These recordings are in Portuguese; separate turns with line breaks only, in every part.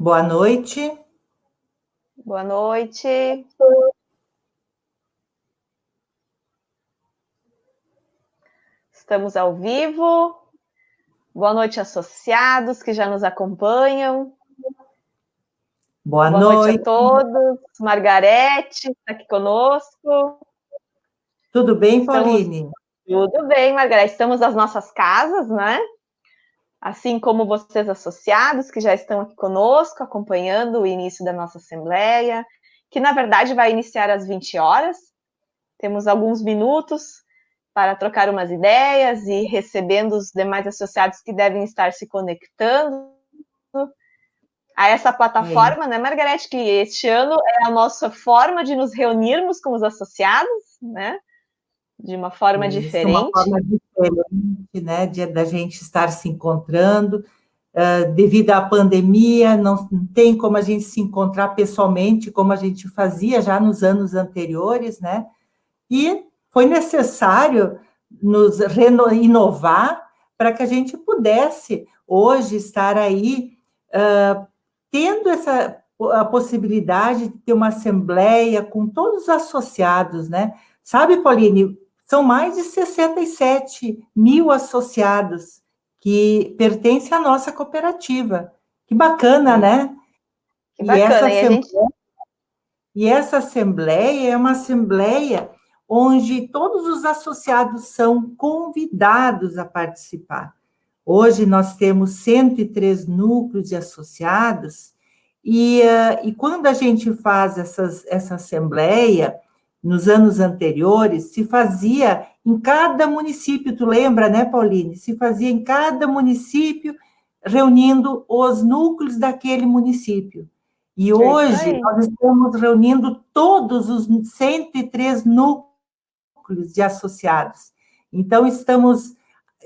Boa noite.
Boa noite. Estamos ao vivo. Boa noite, associados que já nos acompanham.
Boa
noite
noite.
A todos. Margarete está aqui conosco.
Tudo bem, Pauline?
Tudo bem, Margarete. Estamos nas nossas casas, né? Assim como vocês, associados, que já estão aqui conosco, acompanhando o início da nossa assembleia, que na verdade vai iniciar às 20 horas. Temos alguns minutos para trocar umas ideias e recebendo os demais associados que devem estar se conectando a essa plataforma, né, Margarete, que este ano é a nossa forma de nos reunirmos com os associados, né, de uma forma diferente.
Uma forma diferente, né, da gente estar se encontrando. Devido à pandemia, não tem como a gente se encontrar pessoalmente, como a gente fazia já nos anos anteriores, né, e foi necessário nos inovar para que a gente pudesse hoje estar aí tendo a possibilidade de ter uma assembleia com todos os associados, né? Sabe, Pauline, são mais de 67 mil associados que pertencem à nossa cooperativa. Que bacana, né?
Que bacana.
E essa assembleia é uma assembleia onde todos os associados são convidados a participar. Hoje nós temos 103 núcleos de associados, e quando a gente faz essa assembleia, nos anos anteriores, se fazia em cada município, tu lembra, né, Pauline? Se fazia em cada município, reunindo os núcleos daquele município. E hoje nós estamos reunindo todos os 103 núcleos de associados. Então, estamos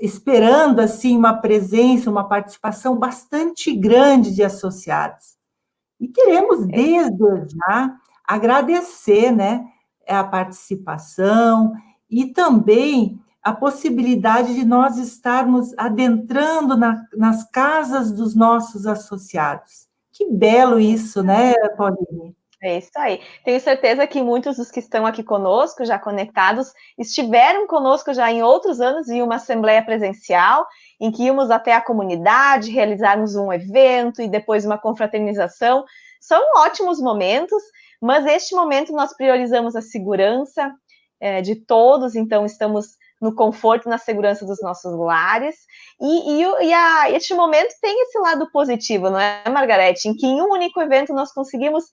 esperando, assim, uma presença, uma participação bastante grande de associados. E queremos, desde já, agradecer, né, a participação e também a possibilidade de nós estarmos adentrando nas casas dos nossos associados. Que belo isso, né, Pauline?
É isso aí. Tenho certeza que muitos dos que estão aqui conosco, já conectados, estiveram conosco já em outros anos em uma assembleia presencial, em que íamos até a comunidade, realizarmos um evento e depois uma confraternização. São ótimos momentos, mas este momento nós priorizamos a segurança de todos, então estamos no conforto e na segurança dos nossos lares. Este momento tem esse lado positivo, não é, Margarete? Em que em um único evento nós conseguimos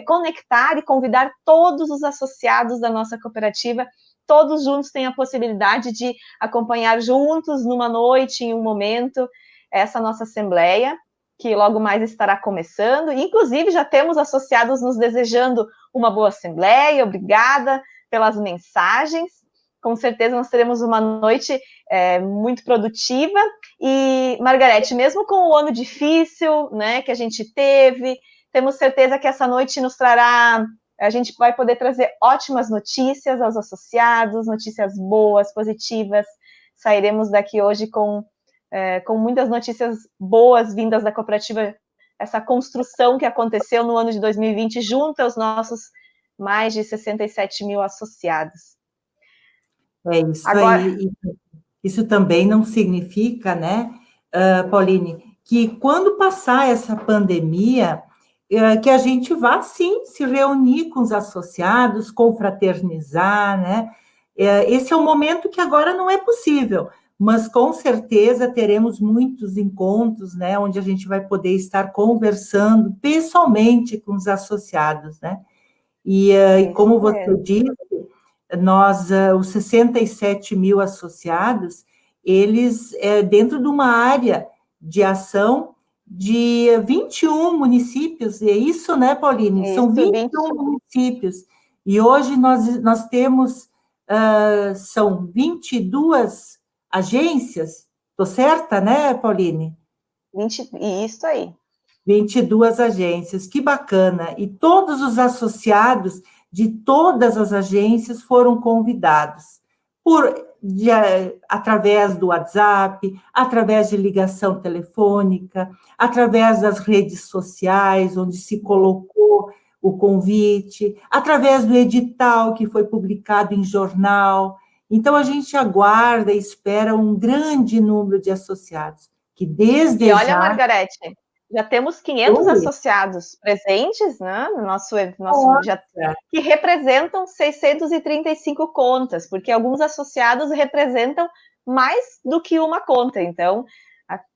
conectar e convidar todos os associados da nossa cooperativa, todos juntos têm a possibilidade de acompanhar juntos numa noite, em um momento, essa nossa assembleia, que logo mais estará começando. Inclusive, já temos associados nos desejando uma boa assembleia, obrigada pelas mensagens. Com certeza nós teremos uma noite muito produtiva. E, Margarete, mesmo com o ano difícil, né, que a gente teve, temos certeza que essa noite nos trará, a gente vai poder trazer ótimas notícias aos associados, notícias boas, positivas. Sairemos daqui hoje com muitas notícias boas vindas da cooperativa, essa construção que aconteceu no ano de 2020, junto aos nossos mais de 67 mil associados.
É isso aí. Isso também não significa, né, Pauline, que quando passar essa pandemia, que a gente vá, sim, se reunir com os associados, confraternizar, né? Esse é um momento que agora não é possível, mas com certeza teremos muitos encontros, né, onde a gente vai poder estar conversando pessoalmente com os associados, né? E como você disse, nós, os 67 mil associados, eles, dentro de uma área de ação de 21 municípios, é isso, né, Pauline?
Isso,
são 21 municípios, e hoje nós temos, são 22 agências, estou certa, né, Pauline?
Isso aí.
22 agências, que bacana, e todos os associados de todas as agências foram convidados através do WhatsApp, através de ligação telefônica, através das redes sociais, onde se colocou o convite, através do edital que foi publicado em jornal. Então, a gente aguarda e espera um grande número de associados, que desde
E olha,
já...
Margarete, já temos 500 associados presentes, né, no nosso que representam 635 contas, porque alguns associados representam mais do que uma conta. Então,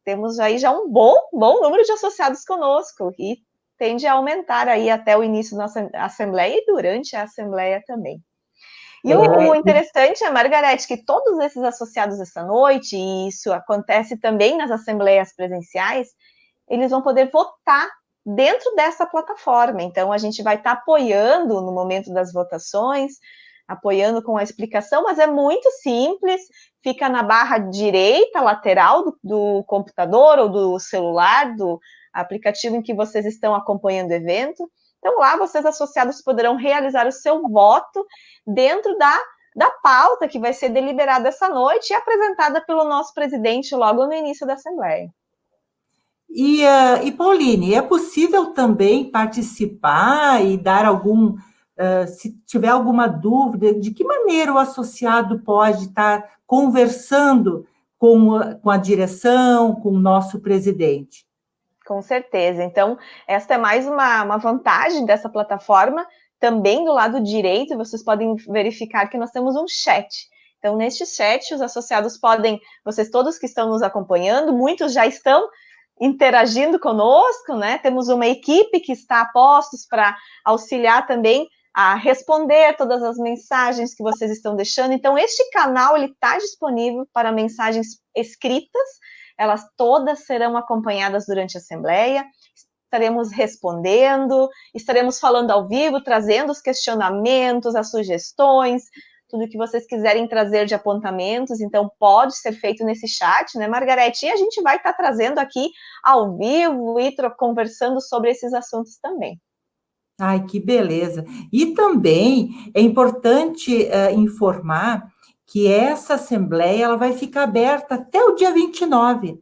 temos aí já um bom número de associados conosco, e tende a aumentar aí até o início da nossa assembleia e durante a assembleia também. E o interessante, Margarete, que todos esses associados essa noite, e isso acontece também nas assembleias presenciais, eles vão poder votar dentro dessa plataforma. Então, a gente vai estar apoiando no momento das votações, apoiando com a explicação, mas é muito simples, fica na barra direita lateral do computador ou do celular, do aplicativo em que vocês estão acompanhando o evento. Então, lá, vocês associados poderão realizar o seu voto dentro da pauta que vai ser deliberada essa noite e apresentada pelo nosso presidente logo no início da Assembleia.
E Pauline, é possível também participar e dar se tiver alguma dúvida, de que maneira o associado pode estar conversando com a direção, com o nosso presidente?
Com certeza. Então, esta é mais uma vantagem dessa plataforma. Também do lado direito, vocês podem verificar que nós temos um chat. Então, neste chat, os associados podem, vocês todos que estão nos acompanhando, muitos já estão interagindo conosco, né? Temos uma equipe que está a postos para auxiliar também a responder todas as mensagens que vocês estão deixando. Então, este canal ele está disponível para mensagens escritas. Elas todas serão acompanhadas durante a Assembleia, estaremos respondendo, estaremos falando ao vivo, trazendo os questionamentos, as sugestões, tudo que vocês quiserem trazer de apontamentos, então pode ser feito nesse chat, né, Margarete? E a gente vai estar trazendo aqui ao vivo e conversando sobre esses assuntos também.
Ai, que beleza! E também é importante informar que essa assembleia ela vai ficar aberta até o dia 29,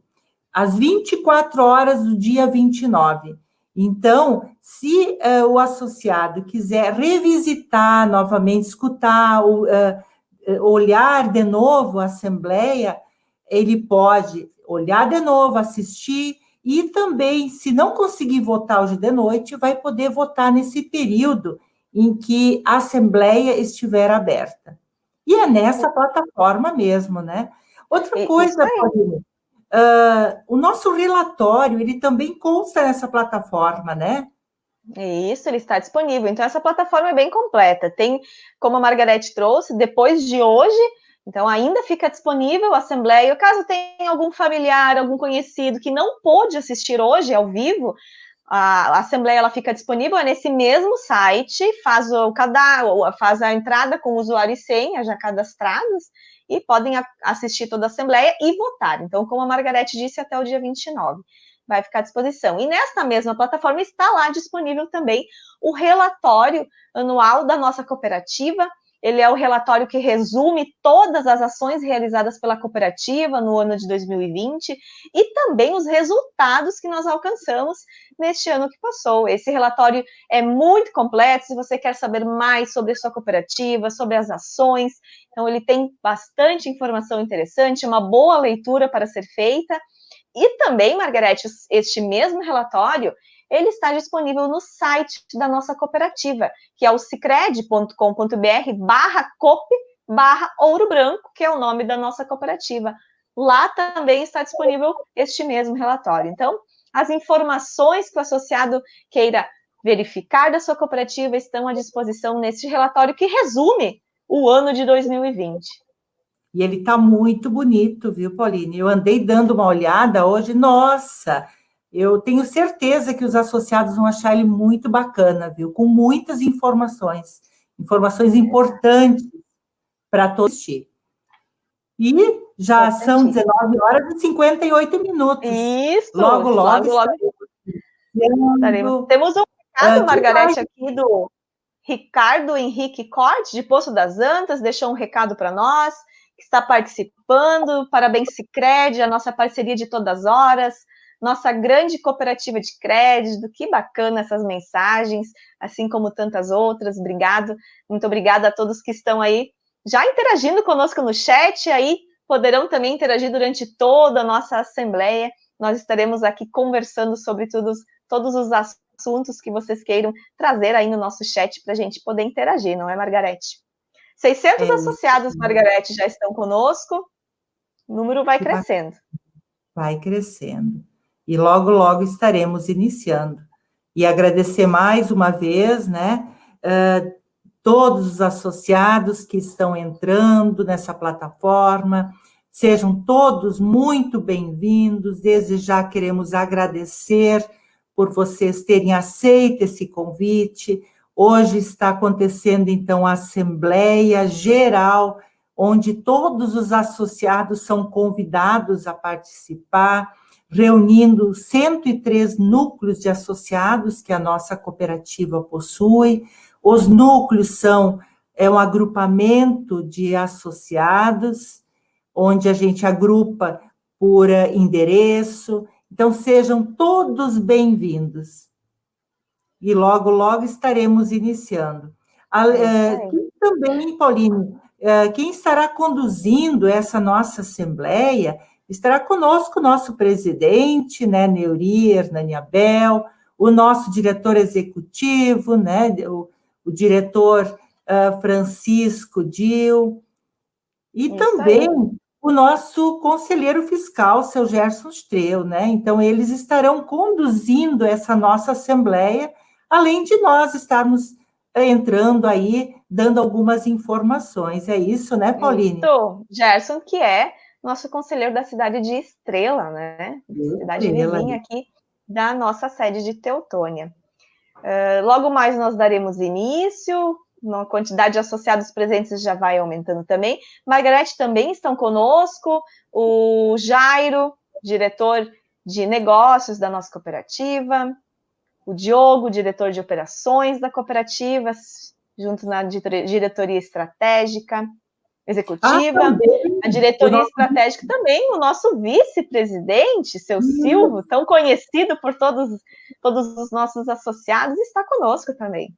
às 24 horas do dia 29. Então, se o associado quiser revisitar novamente, escutar, olhar de novo a assembleia, ele pode olhar de novo, assistir, e também, se não conseguir votar hoje de noite, vai poder votar nesse período em que a assembleia estiver aberta. E é nessa plataforma mesmo, né? Outra coisa, Pauline, o nosso relatório, ele também consta nessa plataforma, né?
Isso, ele está disponível. Então, essa plataforma é bem completa. Tem, como a Margarete trouxe, depois de hoje, então ainda fica disponível a Assembleia. Caso tenha algum familiar, algum conhecido que não pôde assistir hoje ao vivo, a Assembleia ela fica disponível nesse mesmo site, faz o cadastro, faz a entrada com usuário e senha já cadastrados, e podem assistir toda a Assembleia e votar. Então, como a Margarete disse, até o dia 29 vai ficar à disposição. E nesta mesma plataforma está lá disponível também o relatório anual da nossa cooperativa. Ele é o relatório que resume todas as ações realizadas pela cooperativa no ano de 2020 e também os resultados que nós alcançamos neste ano que passou. Esse relatório é muito completo, se você quer saber mais sobre a sua cooperativa, sobre as ações, então ele tem bastante informação interessante, uma boa leitura para ser feita. E também, Margarete, este mesmo relatório, ele está disponível no site da nossa cooperativa, que é o sicredi.com.br/coop/Ouro Branco, que é o nome da nossa cooperativa. Lá também está disponível este mesmo relatório. Então, as informações que o associado queira verificar da sua cooperativa estão à disposição neste relatório que resume o ano de 2020.
E ele está muito bonito, viu, Pauline? Eu andei dando uma olhada hoje, nossa, eu tenho certeza que os associados vão achar ele muito bacana, viu? Com muitas informações importantes para todos assistir. E já são 19 horas e 58 minutos.
Isso!
Logo.
Temos um recado, Margarete, aqui Ricardo Henrique Corte, de Poço das Antas, deixou um recado para nós, que está participando. Parabéns, Sicredi, a nossa parceria de todas as horas, nossa grande cooperativa de crédito. Que bacana essas mensagens, assim como tantas outras. Obrigado, muito obrigada a todos que estão aí já interagindo conosco no chat, aí poderão também interagir durante toda a nossa assembleia. Nós estaremos aqui conversando sobre todos os assuntos que vocês queiram trazer aí no nosso chat para a gente poder interagir, não é, Margarete? 600 associados, Margarete, já estão conosco, o número vai crescendo.
Vai crescendo. E logo, logo estaremos iniciando. E agradecer mais uma vez, né, todos os associados que estão entrando nessa plataforma, sejam todos muito bem-vindos. Desde já queremos agradecer por vocês terem aceito esse convite. Hoje está acontecendo, então, a Assembleia Geral, onde todos os associados são convidados a participar, reunindo 103 núcleos de associados que a nossa cooperativa possui. Os núcleos são um agrupamento de associados, onde a gente agrupa por endereço. Então, sejam todos bem-vindos. E logo, logo estaremos iniciando. Também, Pauline, quem estará conduzindo essa nossa assembleia estará conosco o nosso presidente, né, Neuri Hernani Abel, o nosso diretor executivo, né, o diretor Francisco Dil, e isso também aí. O nosso conselheiro fiscal, seu Gerson Streu, né? Então, eles estarão conduzindo essa nossa assembleia, além de nós estarmos entrando aí, dando algumas informações. É isso, né, Pauline?
Isso, Gerson, que é nosso conselheiro da cidade de Estrela, né? Cidade vizinha aqui da nossa sede de Teutônia. Logo mais nós daremos início, a quantidade de associados presentes já vai aumentando também. Margarete também estão conosco, o Jairo, diretor de negócios da nossa cooperativa, o Diogo, diretor de operações da cooperativa, junto na diretoria estratégica, executiva, a diretoria estratégica também, o nosso vice-presidente, seu Silvio, tão conhecido por todos os nossos associados, está conosco também.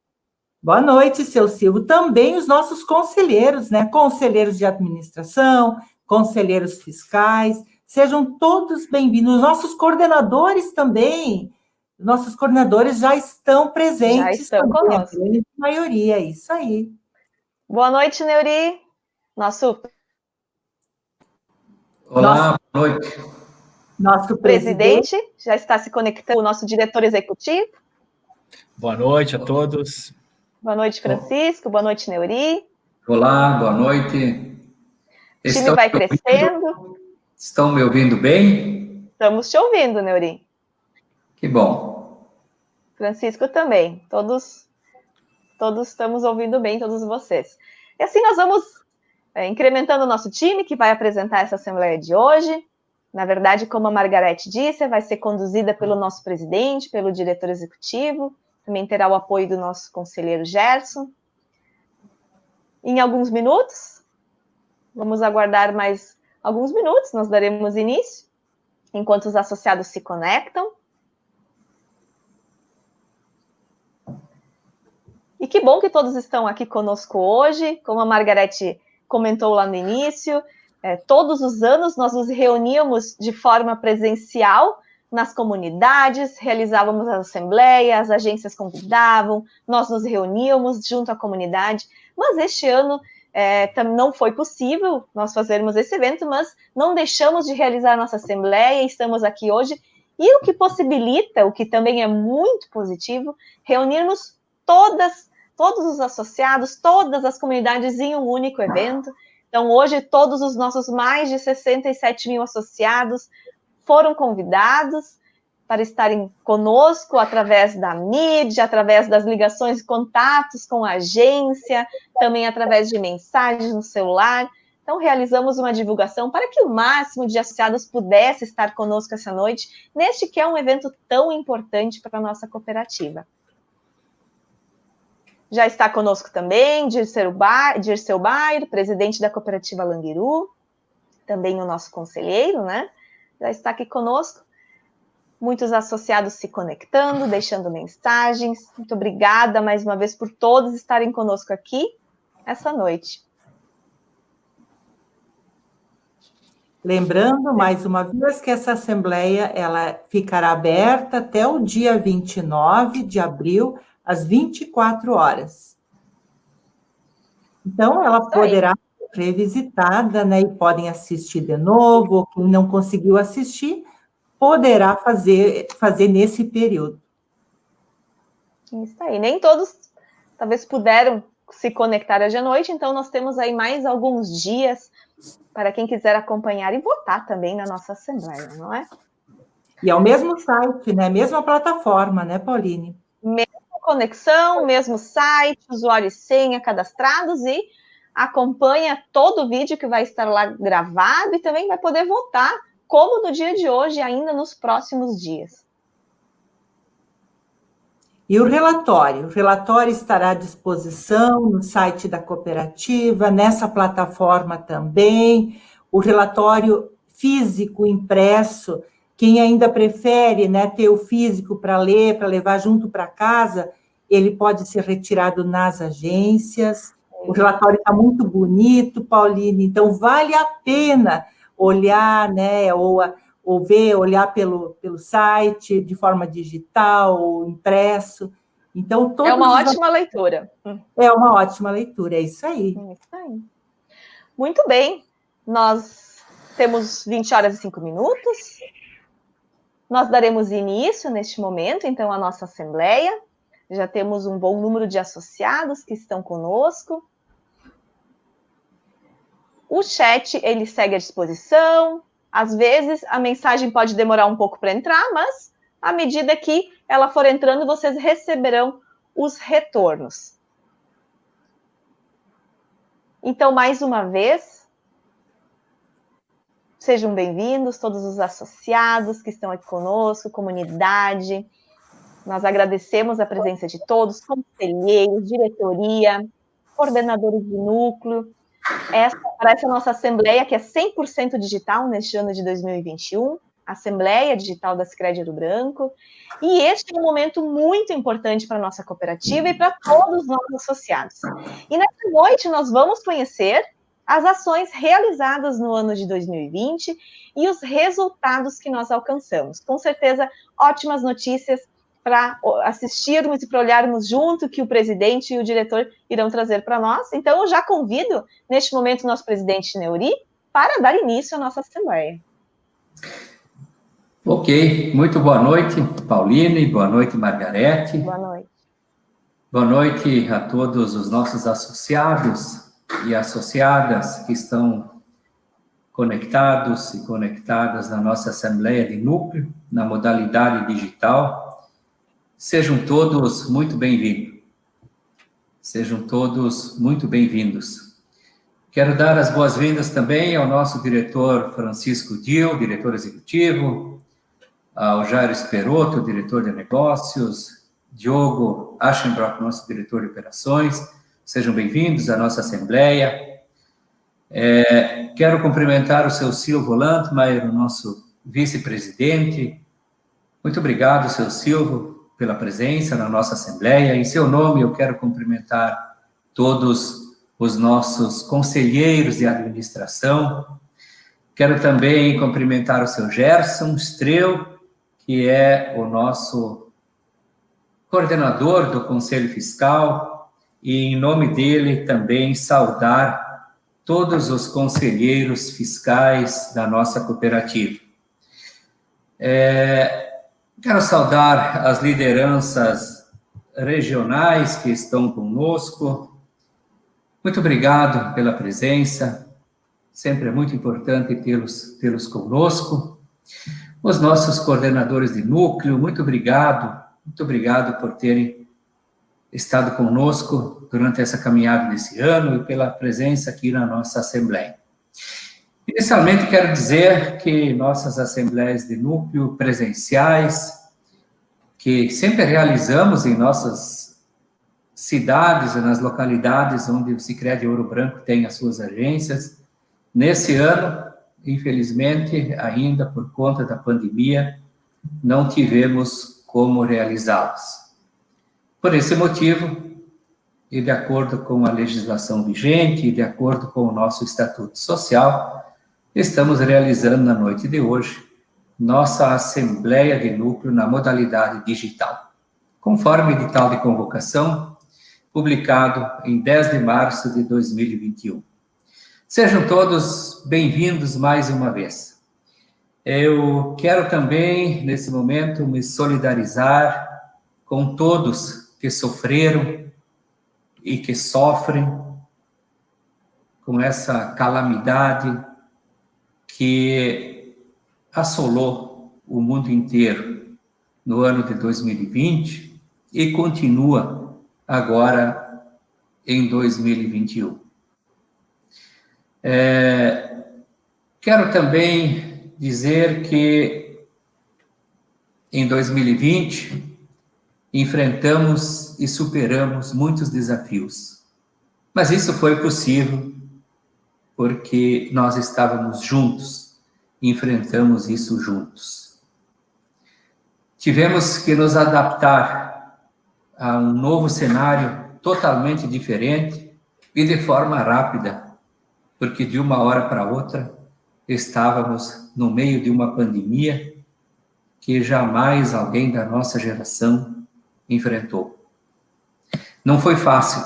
Boa noite, seu Silvio. Também os nossos conselheiros, né? Conselheiros de administração, conselheiros fiscais, sejam todos bem-vindos. Os nossos coordenadores também, nossos coordenadores já estão presentes.
Já estão conosco.
A maioria, isso aí.
Boa noite, Neuri.
Olá, boa noite.
Nosso presidente já está se conectando, o nosso diretor executivo.
Boa noite a todos.
Boa noite, Francisco. Boa noite, Neuri.
Olá, boa noite.
O time vai crescendo.
Estão me ouvindo bem?
Estamos te ouvindo, Neuri.
Que bom.
Francisco também. Todos estamos ouvindo bem, todos vocês. E assim nós vamos incrementando o nosso time, que vai apresentar essa assembleia de hoje. Na verdade, como a Margarete disse, vai ser conduzida pelo nosso presidente, pelo diretor executivo, também terá o apoio do nosso conselheiro Gerson. Em alguns minutos, vamos aguardar mais alguns minutos, nós daremos início, enquanto os associados se conectam. E que bom que todos estão aqui conosco hoje, como a Margarete comentou lá no início, todos os anos nós nos reuníamos de forma presencial nas comunidades, realizávamos a assembleia, as agências convidavam, nós nos reuníamos junto à comunidade, mas este ano não foi possível nós fazermos esse evento, mas não deixamos de realizar a nossa assembleia, estamos aqui hoje, e o que possibilita, o que também é muito positivo, reunirmos todos os associados, todas as comunidades em um único evento. Então, hoje, todos os nossos mais de 67 mil associados foram convidados para estarem conosco através da mídia, através das ligações e contatos com a agência, também através de mensagens no celular. Então, realizamos uma divulgação para que o máximo de associados pudesse estar conosco essa noite, neste que é um evento tão importante para a nossa cooperativa. Já está conosco também Dirceu Bair, presidente da Cooperativa Languiru, também o nosso conselheiro, né? Já está aqui conosco. Muitos associados se conectando, deixando mensagens. Muito obrigada mais uma vez por todos estarem conosco aqui essa noite.
Lembrando, mais uma vez, que essa assembleia ela ficará aberta até o dia 29 de abril, às 24 horas. Então, ela poderá ser revisitada, né, e podem assistir de novo, ou quem não conseguiu assistir, poderá fazer nesse período.
Isso aí. Nem todos, talvez, puderam se conectar hoje à noite, então nós temos aí mais alguns dias para quem quiser acompanhar e votar também na nossa Assembleia, não é?
E é o mesmo site, né? Mesma plataforma, né, Pauline?
Mesma conexão, mesmo site, usuário e senha cadastrados, e acompanha todo o vídeo que vai estar lá gravado e também vai poder votar, como no dia de hoje, ainda nos próximos dias.
E o relatório estará à disposição no site da cooperativa, nessa plataforma também, o relatório físico impresso, quem ainda prefere, né, ter o físico para ler, para levar junto para casa, ele pode ser retirado nas agências. O relatório está muito bonito, Pauline, então vale a pena olhar, né, ou ver, olhar pelo site, de forma digital, ou impresso. Então,
é uma ótima leitura.
É uma ótima leitura, é isso aí.
É isso aí. Muito bem, nós temos 20 horas e 5 minutos. Nós daremos início, neste momento, então, à nossa assembleia. Já temos um bom número de associados que estão conosco. O chat, ele segue à disposição. Às vezes, a mensagem pode demorar um pouco para entrar, mas, à medida que ela for entrando, vocês receberão os retornos. Então, mais uma vez, sejam bem-vindos, todos os associados que estão aqui conosco, comunidade. Nós agradecemos a presença de todos, conselheiros, diretoria, coordenadores de núcleo. Para essa nossa assembleia, que é 100% digital neste ano de 2021, Assembleia Digital da Sicredi Ouro Branco. E este é um momento muito importante para a nossa cooperativa e para todos nós associados. E nessa noite nós vamos conhecer as ações realizadas no ano de 2020 e os resultados que nós alcançamos. Com certeza, ótimas notícias para assistirmos e para olharmos junto, que o presidente e o diretor irão trazer para nós. Então, eu já convido, neste momento, o nosso presidente Neuri para dar início à nossa assembleia.
Ok, muito boa noite, Pauline, boa noite, Margarete.
Boa noite.
Boa noite a todos os nossos associados e associadas que estão conectados e conectadas na nossa Assembleia de Núcleo, na modalidade digital. Sejam todos muito bem-vindos. Sejam todos muito bem-vindos. Quero dar as boas-vindas também ao nosso diretor Francisco Dil, diretor executivo, ao Jairo Esperotto, diretor de negócios, Diogo Aschenbrock, nosso diretor de operações. Sejam bem-vindos à nossa Assembleia. Quero cumprimentar o seu Silvio Lantmaier, o nosso vice-presidente. Muito obrigado, seu Silvio, pela presença na nossa Assembleia. Em seu nome, eu quero cumprimentar todos os nossos conselheiros de administração. Quero também cumprimentar o seu Gerson Streu, que é o nosso coordenador do Conselho Fiscal, e em nome dele também saudar todos os conselheiros fiscais da nossa cooperativa. Quero saudar as lideranças regionais que estão conosco. Muito obrigado pela presença. Sempre é muito importante tê-los conosco. Os nossos coordenadores de núcleo, muito obrigado por terem estado conosco durante essa caminhada desse ano e pela presença aqui na nossa Assembleia. Inicialmente, quero dizer que nossas assembleias de núcleo presenciais, que sempre realizamos em nossas cidades e nas localidades onde o Sicredi Ouro Branco tem as suas agências. Nesse ano, infelizmente, ainda por conta da pandemia, não tivemos como realizá-las. Por esse motivo, e de acordo com a legislação vigente, e de acordo com o nosso Estatuto Social, estamos realizando na noite de hoje nossa Assembleia de Núcleo na modalidade digital, conforme o edital de convocação, publicado em 10 de março de 2021. Sejam todos bem-vindos mais uma vez. Eu quero também, nesse momento, me solidarizar com todos que sofreram e que sofrem com essa calamidade que assolou o mundo inteiro no ano de 2020 e continua agora em 2021. Quero também dizer que em 2020 enfrentamos e superamos muitos desafios, mas isso foi possível porque nós estávamos juntos, enfrentamos isso juntos. Tivemos que nos adaptar a um novo cenário totalmente diferente e de forma rápida, porque de uma hora para outra estávamos no meio de uma pandemia que jamais alguém da nossa geração enfrentou. Não foi fácil,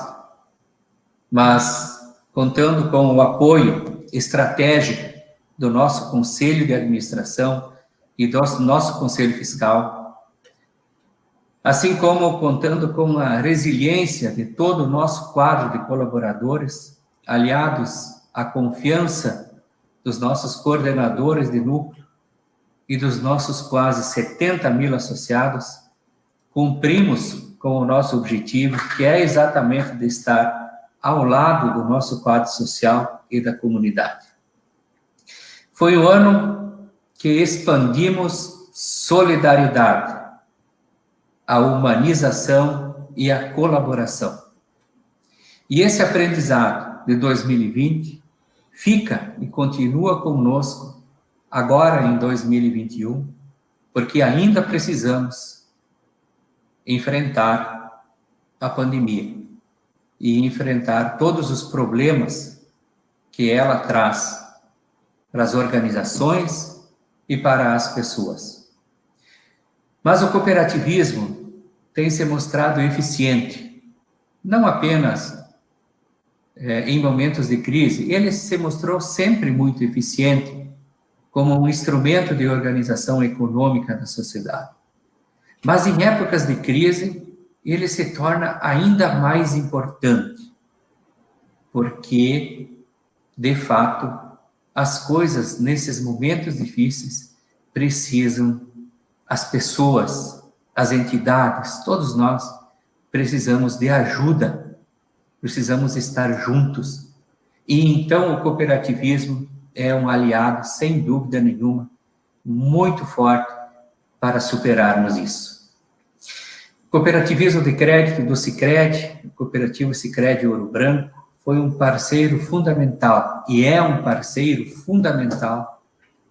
mas contando com o apoio estratégico do nosso Conselho de Administração e do nosso Conselho Fiscal, assim como contando com a resiliência de todo o nosso quadro de colaboradores, aliados à confiança dos nossos coordenadores de núcleo e dos nossos quase 70 mil associados, cumprimos com o nosso objetivo, que é exatamente de estar ao lado do nosso quadro social e da comunidade. Foi um ano que expandimos solidariedade, a humanização e a colaboração. E esse aprendizado de 2020 fica e continua conosco agora em 2021, porque ainda precisamos enfrentar a pandemia e enfrentar todos os problemas que ela traz para as organizações e para as pessoas. Mas o cooperativismo tem se mostrado eficiente, não apenas em momentos de crise, ele se mostrou sempre muito eficiente como um instrumento de organização econômica da sociedade. Mas em épocas de crise, ele se torna ainda mais importante, porque, de fato, as coisas, nesses momentos difíceis, precisam, as pessoas, as entidades, todos nós, precisamos de ajuda, precisamos estar juntos. E então o cooperativismo é um aliado, sem dúvida nenhuma, muito forte para superarmos isso. O cooperativismo de crédito do Sicredi, o cooperativo Sicredi Ouro Branco, foi um parceiro fundamental, e é um parceiro fundamental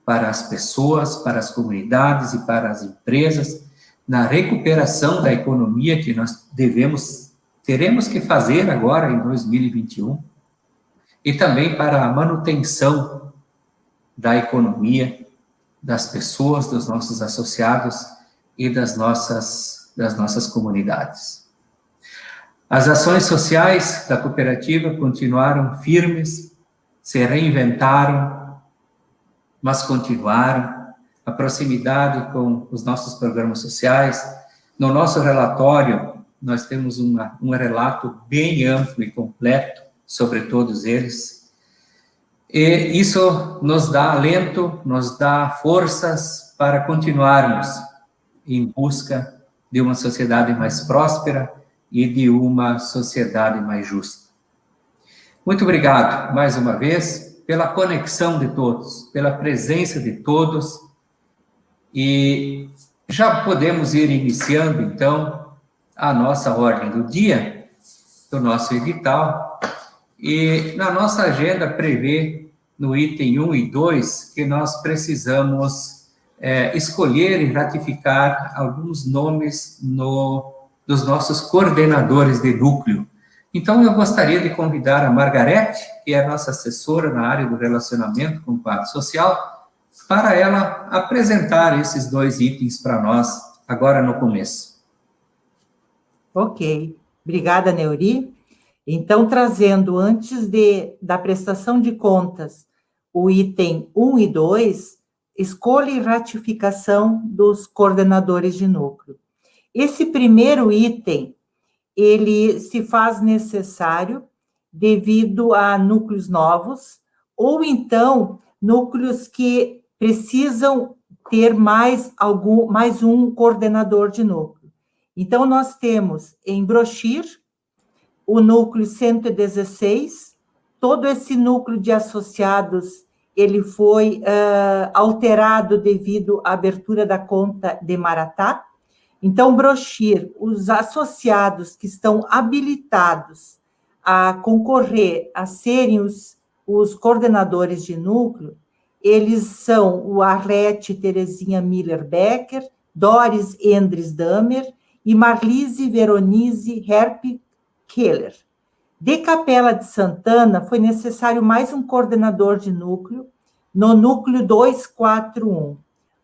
para as pessoas, para as comunidades e para as empresas, na recuperação da economia que nós teremos que fazer agora em 2021, e também para a manutenção da economia, das pessoas, dos nossos associados e das nossas comunidades. As ações sociais da cooperativa continuaram firmes, se reinventaram, mas continuaram. A proximidade com os nossos programas sociais. No nosso relatório, nós temos um relato bem amplo e completo sobre todos eles. E isso nos dá alento, nos dá forças para continuarmos em busca de uma sociedade mais próspera e de uma sociedade mais justa. Muito obrigado, mais uma vez, pela conexão de todos, pela presença de todos, e já podemos ir iniciando, então, a nossa ordem do dia, do nosso edital, e na nossa agenda prevê, no item 1 e 2, que nós precisamos escolher e ratificar alguns nomes dos nossos coordenadores de núcleo. Então, eu gostaria de convidar a Margarete, que é a nossa assessora na área do relacionamento com o quadro social, para ela apresentar esses 2 itens para nós, agora no começo.
Ok, obrigada, Neuri. Então, trazendo antes da prestação de contas o item 1 e 2, escolha e ratificação dos coordenadores de núcleo. Esse primeiro item, ele se faz necessário devido a núcleos novos, ou então núcleos que precisam ter mais um coordenador de núcleo. Então, nós temos em Brochir o núcleo 116, todo esse núcleo de associados, ele foi alterado devido à abertura da conta de Maratá. Então, Brochir, os associados que estão habilitados a concorrer, a serem os coordenadores de núcleo, eles são o Arlete Terezinha Miller-Becker, Doris Endres Damer e Marlise Veronise Herp Keller. De Capela de Santana, foi necessário mais um coordenador de núcleo, no núcleo 241.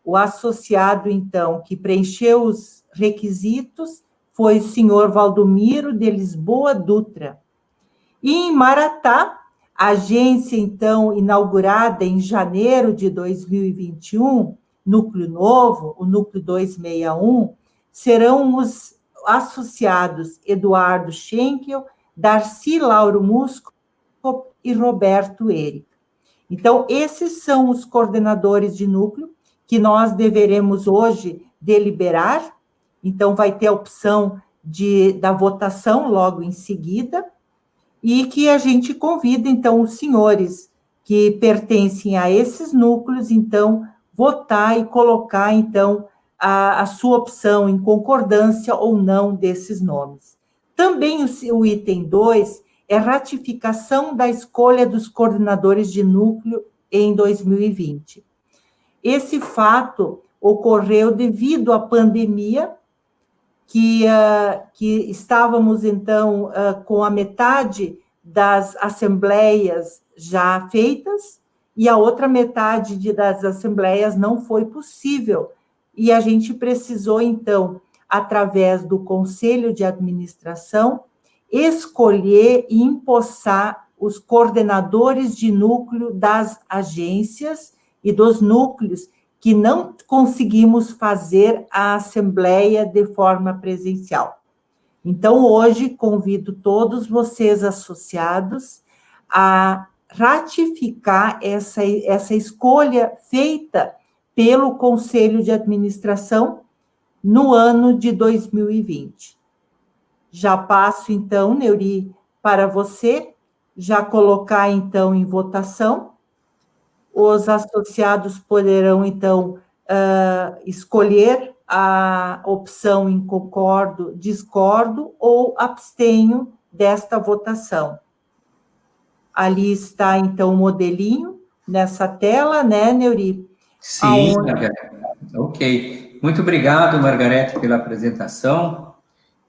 O associado, então, que preencheu os requisitos foi o senhor Valdomiro de Lisboa Dutra. E em Maratá, a agência, então, inaugurada em janeiro de 2021, núcleo novo, o núcleo 261, serão os associados Eduardo Schenkel, Darcy Lauro Musco e Roberto Eric. Então, esses são os coordenadores de núcleo que nós deveremos hoje deliberar. Então, vai ter a opção da votação logo em seguida, e que a gente convida, então, os senhores que pertencem a esses núcleos, então, votar e colocar, então, a sua opção em concordância ou não desses nomes. Também o item 2 é ratificação da escolha dos coordenadores de núcleo em 2020. Esse fato ocorreu devido à pandemia, que estávamos, então, com a metade das assembleias já feitas, e a outra metade das assembleias não foi possível. E a gente precisou, então, através do Conselho de Administração, escolher e empossar os coordenadores de núcleo das agências e dos núcleos que não conseguimos fazer a assembleia de forma presencial. Então, hoje, convido todos vocês associados a ratificar essa escolha feita pelo Conselho de Administração no ano de 2020. Já passo, então, Neuri, para você, já colocar, então, em votação. Os associados poderão, então, escolher a opção em concordo, discordo ou abstenho desta votação. Ali está, então, o modelinho nessa tela, né, Neuri?
Sim, Margarete. Ok. Muito obrigado, Margarete, pela apresentação.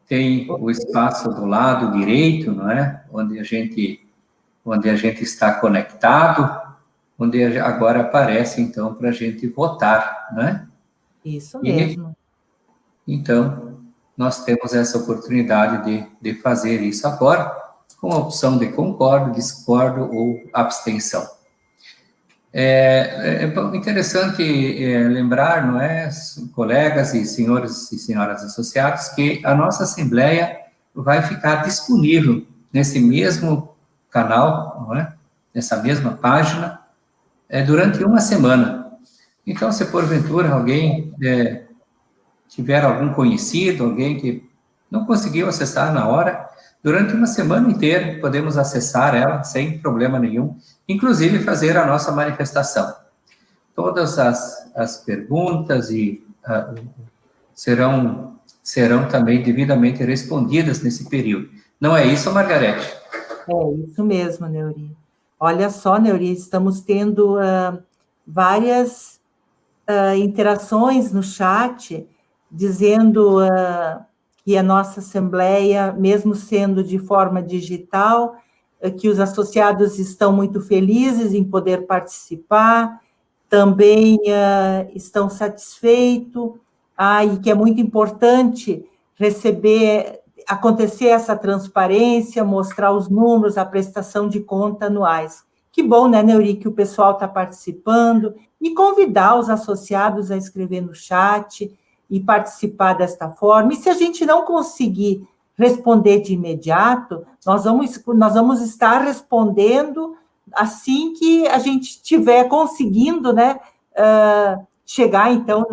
Tem o espaço do lado direito, não é? Onde a gente está conectado, onde agora aparece, então, para a gente votar, né?
Isso mesmo.
Então, nós temos essa oportunidade de fazer isso agora, com a opção de concordo, discordo ou abstenção. É interessante lembrar, não é, colegas e senhores e senhoras associados, que a nossa Assembleia vai ficar disponível nesse mesmo canal, não é? Nessa mesma página, durante uma semana. Então, se porventura alguém tiver algum conhecido, alguém que não conseguiu acessar na hora, durante uma semana inteira podemos acessar ela sem problema nenhum, inclusive fazer a nossa manifestação. Todas as perguntas serão também devidamente respondidas nesse período. Não é isso, Margarete?
É isso mesmo, Neuri. Olha só, Neuri, estamos tendo várias interações no chat, dizendo que a nossa Assembleia, mesmo sendo de forma digital, que os associados estão muito felizes em poder participar, também estão satisfeitos, e que é muito importante acontecer essa transparência, mostrar os números, a prestação de conta anuais. Que bom, né, Neuri, que o pessoal está participando, e convidar os associados a escrever no chat e participar desta forma. E se a gente não conseguir responder de imediato, nós vamos estar respondendo assim que a gente estiver conseguindo, né, chegar, então,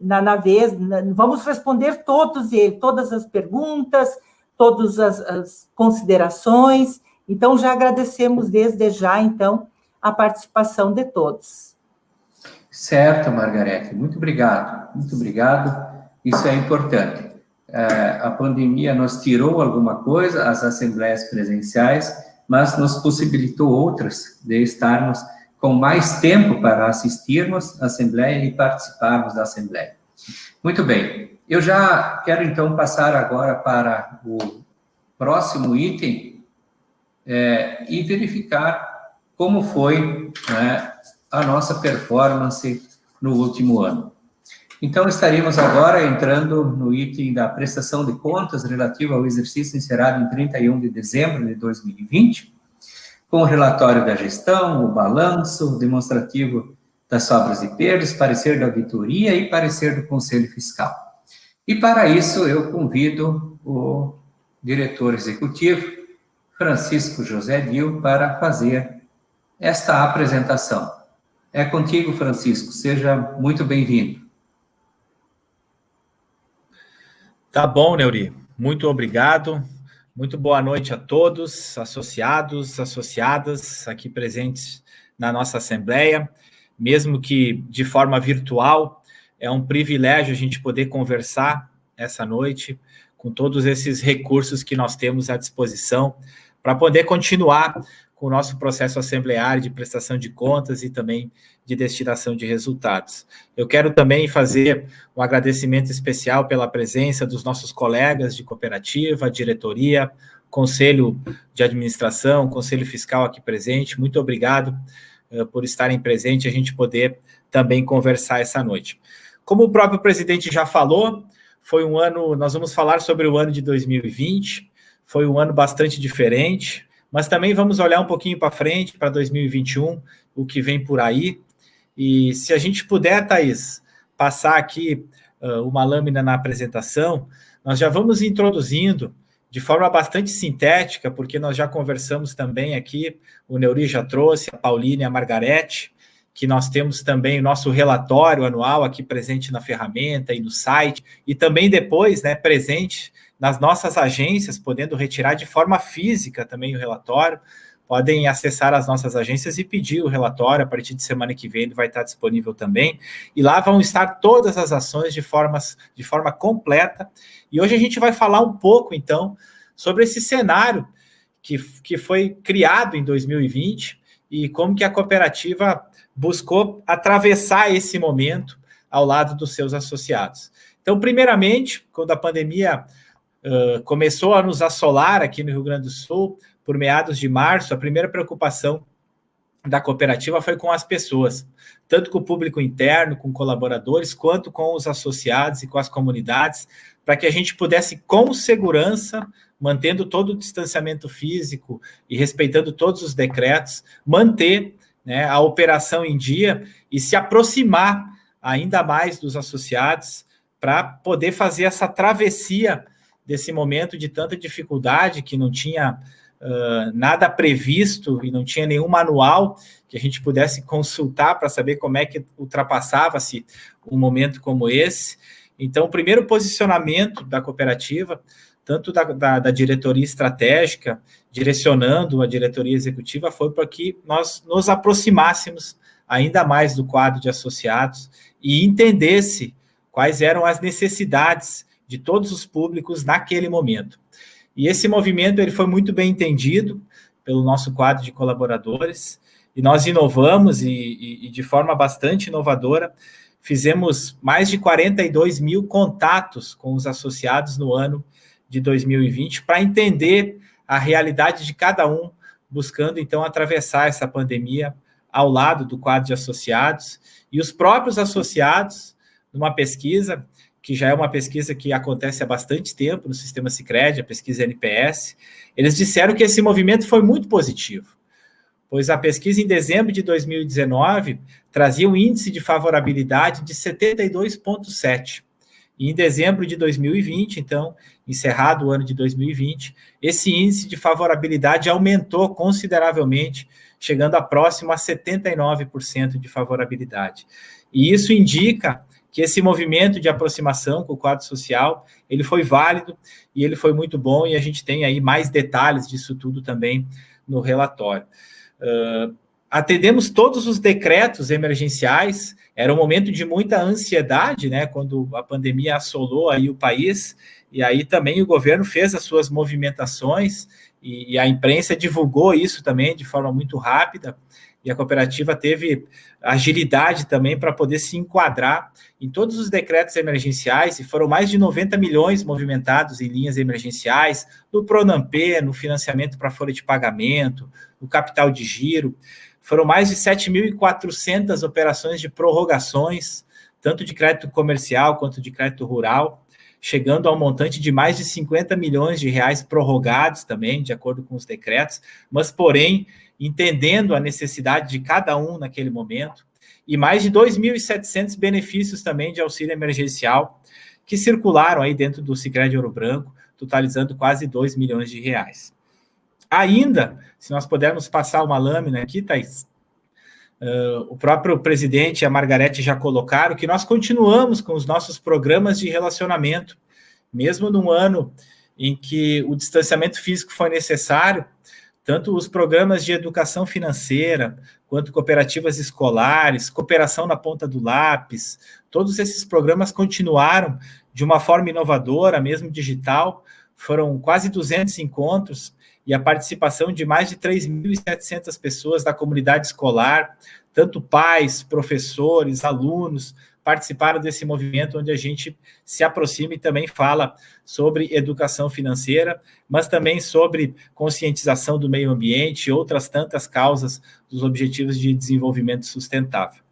na vez, vamos responder todas as perguntas, todas as considerações. Então, já agradecemos desde já, então, a participação de todos.
Certo, Margarete, muito obrigado, isso é importante. A pandemia nos tirou alguma coisa, as assembleias presenciais, mas nos possibilitou outras, de estarmos com mais tempo para assistirmos à Assembleia e participarmos da Assembleia. Muito bem, eu já quero então passar agora para o próximo item e verificar como foi, né, a nossa performance no último ano. Então, estaremos agora entrando no item da prestação de contas relativo ao exercício encerrado em 31 de dezembro de 2020, com o relatório da gestão, o balanço, o demonstrativo das sobras e perdas, parecer da auditoria e parecer do Conselho Fiscal. E para isso, eu convido o diretor executivo, Francisco José Dil, para fazer esta apresentação. É contigo, Francisco. Seja muito bem-vindo.
Tá bom, Neuri. Muito obrigado. Muito boa noite a todos, associados, associadas aqui presentes na nossa Assembleia. Mesmo que de forma virtual, é um privilégio a gente poder conversar essa noite com todos esses recursos que nós temos à disposição para poder continuar com o nosso processo assembleário de prestação de contas e também de destinação de resultados. Eu quero também fazer um agradecimento especial pela presença dos nossos colegas de cooperativa, diretoria, conselho de administração, conselho fiscal aqui presente. Muito obrigado por estarem presentes e a gente poder também conversar essa noite. Como o próprio presidente já falou, foi um ano, nós vamos falar sobre o ano de 2020, foi um ano bastante diferente, mas também vamos olhar um pouquinho para frente, para 2021, o que vem por aí. E se a gente puder, Thaís, passar aqui uma lâmina na apresentação, nós já vamos introduzindo de forma bastante sintética, porque nós já conversamos também aqui, o Neuri já trouxe, a Paulina e a Margarete, que nós temos também o nosso relatório anual aqui presente na ferramenta e no site, e também depois, né, presente nas nossas agências, podendo retirar de forma física também o relatório. Podem acessar as nossas agências e pedir o relatório. A partir de semana que vem ele vai estar disponível também. E lá vão estar todas as ações de forma completa. E hoje a gente vai falar um pouco, então, sobre esse cenário que foi criado em 2020 e como que a cooperativa buscou atravessar esse momento ao lado dos seus associados. Então, primeiramente, quando a pandemia começou a nos assolar aqui no Rio Grande do Sul, por meados de março, a primeira preocupação da cooperativa foi com as pessoas, tanto com o público interno, com colaboradores, quanto com os associados e com as comunidades, para que a gente pudesse, com segurança, mantendo todo o distanciamento físico e respeitando todos os decretos, manter, né, a operação em dia e se aproximar ainda mais dos associados para poder fazer essa travessia desse momento de tanta dificuldade, que não tinha nada previsto e não tinha nenhum manual que a gente pudesse consultar para saber como é que ultrapassava-se um momento como esse. Então, o primeiro posicionamento da cooperativa, tanto da diretoria estratégica, direcionando a diretoria executiva, foi para que nós nos aproximássemos ainda mais do quadro de associados e entendesse quais eram as necessidades de todos os públicos naquele momento. E esse movimento ele foi muito bem entendido pelo nosso quadro de colaboradores, e nós inovamos e de forma bastante inovadora, fizemos mais de 42 mil contatos com os associados no ano de 2020 para entender a realidade de cada um, buscando então atravessar essa pandemia ao lado do quadro de associados, e os próprios associados, numa pesquisa, que já é uma pesquisa que acontece há bastante tempo no Sistema Sicredi, a pesquisa NPS, eles disseram que esse movimento foi muito positivo, pois a pesquisa em dezembro de 2019 trazia um índice de favorabilidade de 72,7%. E em dezembro de 2020, então, encerrado o ano de 2020, esse índice de favorabilidade aumentou consideravelmente, chegando a próximo a 79% de favorabilidade. E isso indica que esse movimento de aproximação com o quadro social, ele foi válido e ele foi muito bom, e a gente tem aí mais detalhes disso tudo também no relatório. Atendemos todos os decretos emergenciais. Era um momento de muita ansiedade, né, quando a pandemia assolou aí o país, e aí também o governo fez as suas movimentações, e a imprensa divulgou isso também de forma muito rápida, e a cooperativa teve agilidade também para poder se enquadrar em todos os decretos emergenciais, e foram mais de 90 milhões movimentados em linhas emergenciais, no Pronampe, no financiamento para folha de pagamento, no capital de giro. Foram mais de 7.400 operações de prorrogações, tanto de crédito comercial quanto de crédito rural, chegando ao montante de mais de 50 milhões de reais prorrogados também, de acordo com os decretos, mas, porém, entendendo a necessidade de cada um naquele momento, e mais de 2.700 benefícios também de auxílio emergencial que circularam aí dentro do Sicredi Ouro Branco, totalizando quase 2 milhões de reais. Ainda, se nós pudermos passar uma lâmina aqui, Thaís, o próprio presidente e a Margarete já colocaram que nós continuamos com os nossos programas de relacionamento, mesmo num ano em que o distanciamento físico foi necessário. Tanto os programas de educação financeira, quanto cooperativas escolares, cooperação na ponta do lápis, todos esses programas continuaram de uma forma inovadora, mesmo digital. Foram quase 200 encontros e a participação de mais de 3.700 pessoas da comunidade escolar, tanto pais, professores, alunos, participaram desse movimento onde a gente se aproxima e também fala sobre educação financeira, mas também sobre conscientização do meio ambiente e outras tantas causas dos Objetivos de Desenvolvimento Sustentável.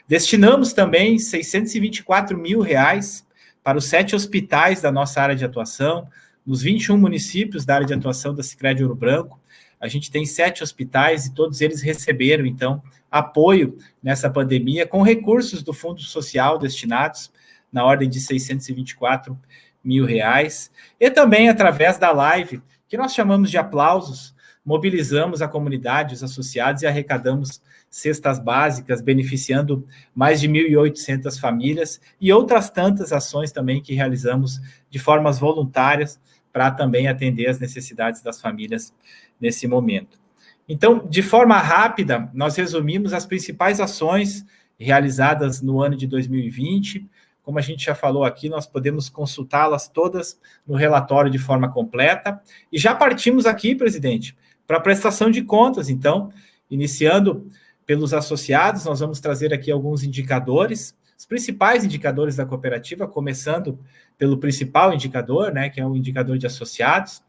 Destinamos também 624 mil reais para os 7 hospitais da nossa área de atuação, nos 21 municípios da área de atuação da Sicredi Ouro Branco. A gente tem 7 hospitais e todos eles receberam, então, apoio nessa pandemia com recursos do Fundo Social destinados na ordem de 624 mil reais. E também, através da live, que nós chamamos de aplausos, mobilizamos a comunidade, os associados, e arrecadamos cestas básicas, beneficiando mais de 1.800 famílias e outras tantas ações também que realizamos de formas voluntárias para também atender as necessidades das famílias nesse momento. Então, de forma rápida, nós resumimos as principais ações realizadas no ano de 2020. Como a gente já falou aqui, nós podemos consultá-las todas no relatório de forma completa. E já partimos aqui, presidente, para a prestação de contas. Então, iniciando pelos associados, nós vamos trazer aqui alguns indicadores, os principais indicadores da cooperativa, começando pelo principal indicador, né, que é o indicador de associados,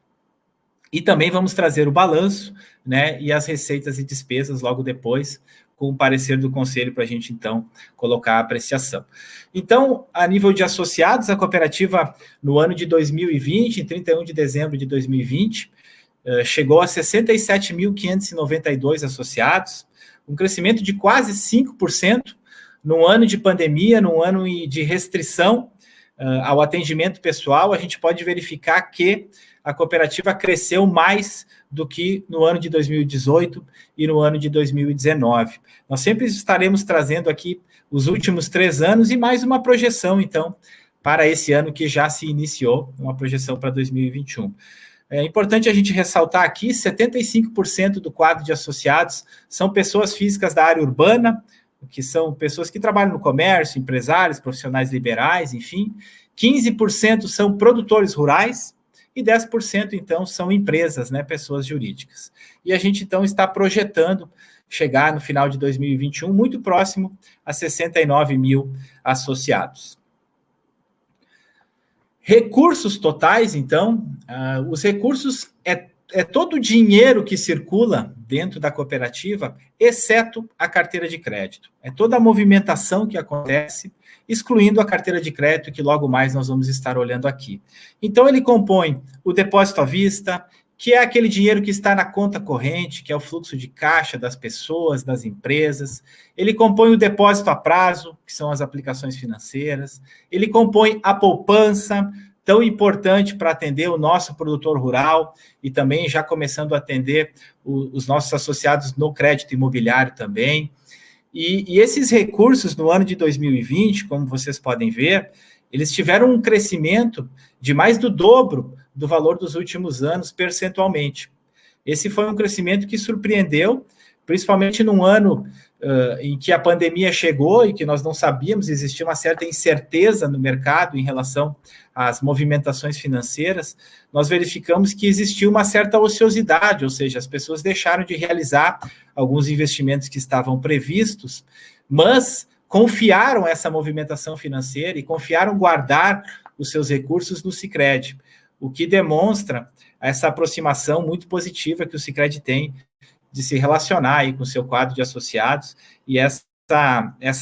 e também vamos trazer o balanço, né, e as receitas e despesas logo depois, com o parecer do conselho para a gente, então, colocar a apreciação. Então, a nível de associados, a cooperativa, no ano de 2020, em 31 de dezembro de 2020, chegou a 67.592 associados, um crescimento de quase 5%, num ano de pandemia, num ano de restrição ao atendimento pessoal. A gente pode verificar que a cooperativa cresceu mais do que no ano de 2018 e no ano de 2019. Nós sempre estaremos trazendo aqui os últimos 3 anos e mais uma projeção, então, para esse ano que já se iniciou, uma projeção para 2021. É importante a gente ressaltar aqui, 75% do quadro de associados são pessoas físicas da área urbana, que são pessoas que trabalham no comércio, empresários, profissionais liberais, enfim. 15% são produtores rurais, e 10%, então, são empresas, né, pessoas jurídicas. E a gente, então, está projetando chegar no final de 2021 muito próximo a 69 mil associados. Recursos totais, então, os recursos é todo o dinheiro que circula dentro da cooperativa, exceto a carteira de crédito. É toda a movimentação que acontece, excluindo a carteira de crédito, que logo mais nós vamos estar olhando aqui. Então, ele compõe o depósito à vista, que é aquele dinheiro que está na conta corrente, que é o fluxo de caixa das pessoas, das empresas. Ele compõe o depósito a prazo, que são as aplicações financeiras. Ele compõe a poupança, tão importante para atender o nosso produtor rural e também já começando a atender os nossos associados no crédito imobiliário também. E esses recursos no ano de 2020, como vocês podem ver, eles tiveram um crescimento de mais do dobro do valor dos últimos anos percentualmente. Esse foi um crescimento que surpreendeu, principalmente num ano em que a pandemia chegou e que nós não sabíamos, existia uma certa incerteza no mercado em relação às movimentações financeiras. Nós verificamos que existia uma certa ociosidade, ou seja, as pessoas deixaram de realizar alguns investimentos que estavam previstos, mas confiaram essa movimentação financeira e confiaram guardar os seus recursos no Sicredi, o que demonstra essa aproximação muito positiva que o Sicredi tem de se relacionar aí com o seu quadro de associados, e essa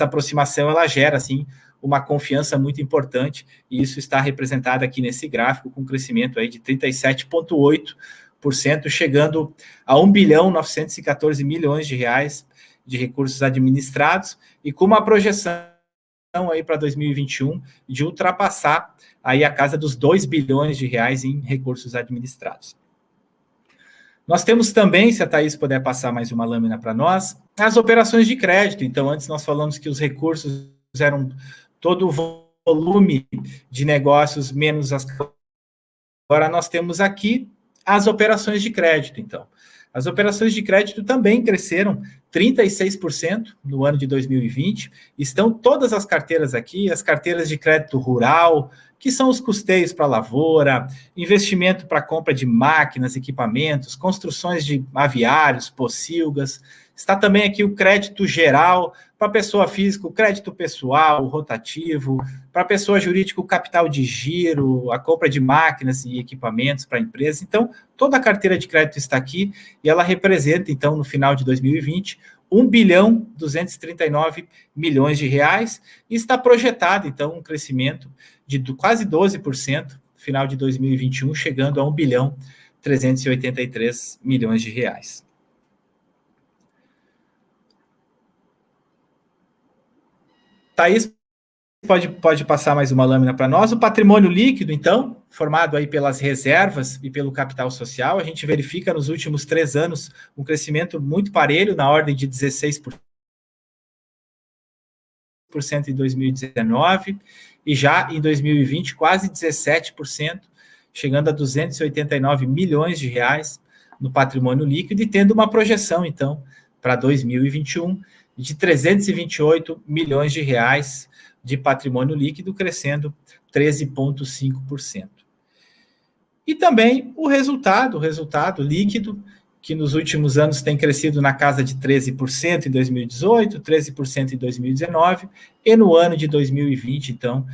aproximação, ela gera, assim, uma confiança muito importante, e isso está representado aqui nesse gráfico, com um crescimento aí de 37,8%, chegando a 1.914 bilhões de reais de recursos administrados, e com uma projeção aí para 2021 de ultrapassar aí a casa dos 2 bilhões de reais em recursos administrados. Nós temos também, se a Thaís puder passar mais uma lâmina para nós, as operações de crédito. Então, antes nós falamos que os recursos eram todo o volume de negócios menos as... Agora nós temos aqui as operações de crédito, então. As operações de crédito também cresceram 36% no ano de 2020. Estão todas as carteiras aqui, as carteiras de crédito rural, que são os custeios para a lavoura, investimento para compra de máquinas, equipamentos, construções de aviários, pocilgas. Está também aqui o crédito geral para pessoa física, o crédito pessoal, o rotativo, para pessoa jurídica, o capital de giro, a compra de máquinas e equipamentos para empresas. Então, toda a carteira de crédito está aqui e ela representa, então, no final de 2020, 1.239 bilhões de reais, e está projetado, então, um crescimento de quase 12% no final de 2021, chegando a 1.383 bilhões de reais. Thaís, pode passar mais uma lâmina para nós. O patrimônio líquido, então, formado aí pelas reservas e pelo capital social, a gente verifica nos últimos 3 anos um crescimento muito parelho, na ordem de 16% em 2019, e já em 2020 quase 17%, chegando a 289 milhões de reais no patrimônio líquido, e tendo uma projeção, então, para 2021 de 328 milhões de reais de patrimônio líquido, crescendo 13,5%. E também o resultado líquido, que nos últimos anos tem crescido na casa de 13% em 2018, 13% em 2019, e no ano de 2020, então,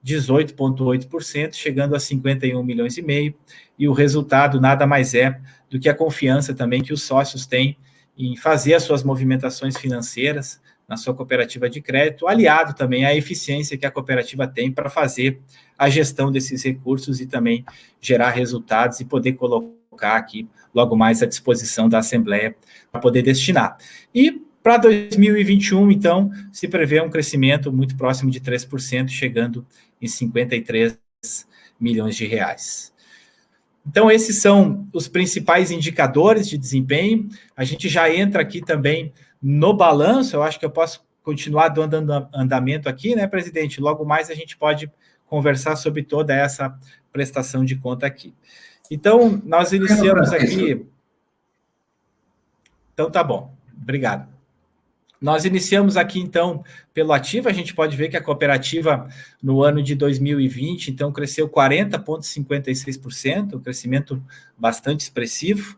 18,8%, chegando a 51 milhões e meio, e o resultado nada mais é do que a confiança também que os sócios têm em fazer as suas movimentações financeiras na sua cooperativa de crédito, aliado também à eficiência que a cooperativa tem para fazer a gestão desses recursos e também gerar resultados e poder colocar aqui logo mais à disposição da Assembleia para poder destinar. E para 2021, então, se prevê um crescimento muito próximo de 3%, chegando em 53 milhões de reais. Então, esses são os principais indicadores de desempenho. A gente já entra aqui também no balanço. Eu acho que eu posso continuar dando andamento aqui, né, presidente? Logo mais a gente pode conversar sobre toda essa prestação de conta aqui. Então, nós iniciamos aqui... Então, tá bom. Obrigado. Nós iniciamos aqui, então, pelo ativo, a gente pode ver que a cooperativa, no ano de 2020, então, cresceu 40,56%, um crescimento bastante expressivo.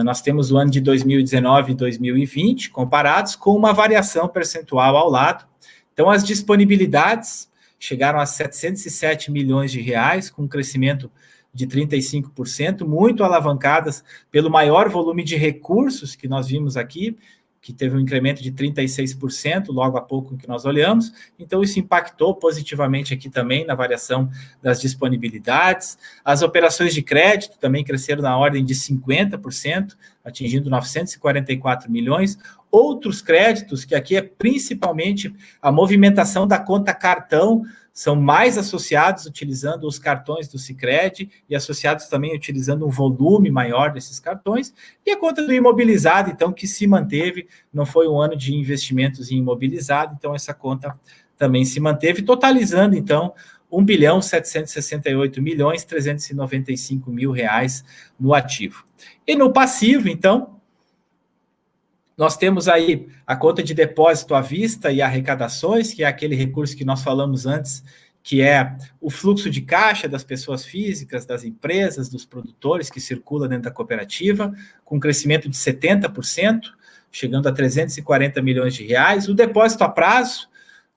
Nós temos o ano de 2019 e 2020 comparados com uma variação percentual ao lado. Então, as disponibilidades chegaram a 707 milhões de reais, com um crescimento de 35%, muito alavancadas pelo maior volume de recursos que nós vimos aqui, que teve um incremento de 36%, logo há pouco que nós olhamos. Então, isso impactou positivamente aqui também na variação das disponibilidades. As operações de crédito também cresceram na ordem de 50%, atingindo 944 milhões. Outros créditos, que aqui é principalmente a movimentação da conta cartão, são mais associados utilizando os cartões do Sicredi e associados também utilizando um volume maior desses cartões, e a conta do imobilizado, então, que se manteve, não foi um ano de investimentos em imobilizado, então essa conta também se manteve, totalizando, então, 1.768.395.000 reais no ativo. E no passivo, então, nós temos aí a conta de depósito à vista e arrecadações, que é aquele recurso que nós falamos antes, que é o fluxo de caixa das pessoas físicas, das empresas, dos produtores que circula dentro da cooperativa, com crescimento de 70%, chegando a 340 milhões de reais. O depósito a prazo,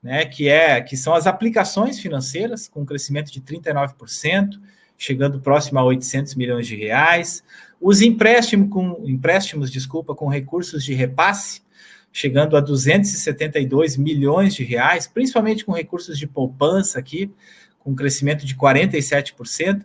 né, que são as aplicações financeiras, com crescimento de 39%, chegando próximo a 800 milhões de reais. Os empréstimos com recursos de repasse, chegando a 272 milhões de reais, principalmente com recursos de poupança aqui, com crescimento de 47%.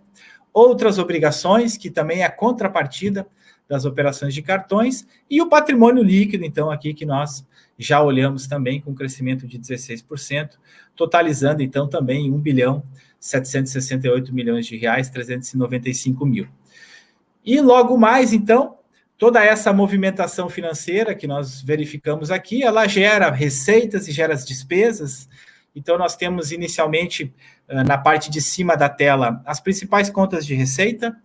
Outras obrigações, que também é a contrapartida das operações de cartões, e o patrimônio líquido, então, aqui que nós já olhamos também, com crescimento de 16%, totalizando, então, também 1.768 milhões de reais, 395 mil. E logo mais, então, toda essa movimentação financeira que nós verificamos aqui, ela gera receitas e gera as despesas. Então, nós temos inicialmente, na parte de cima da tela, as principais contas de receita,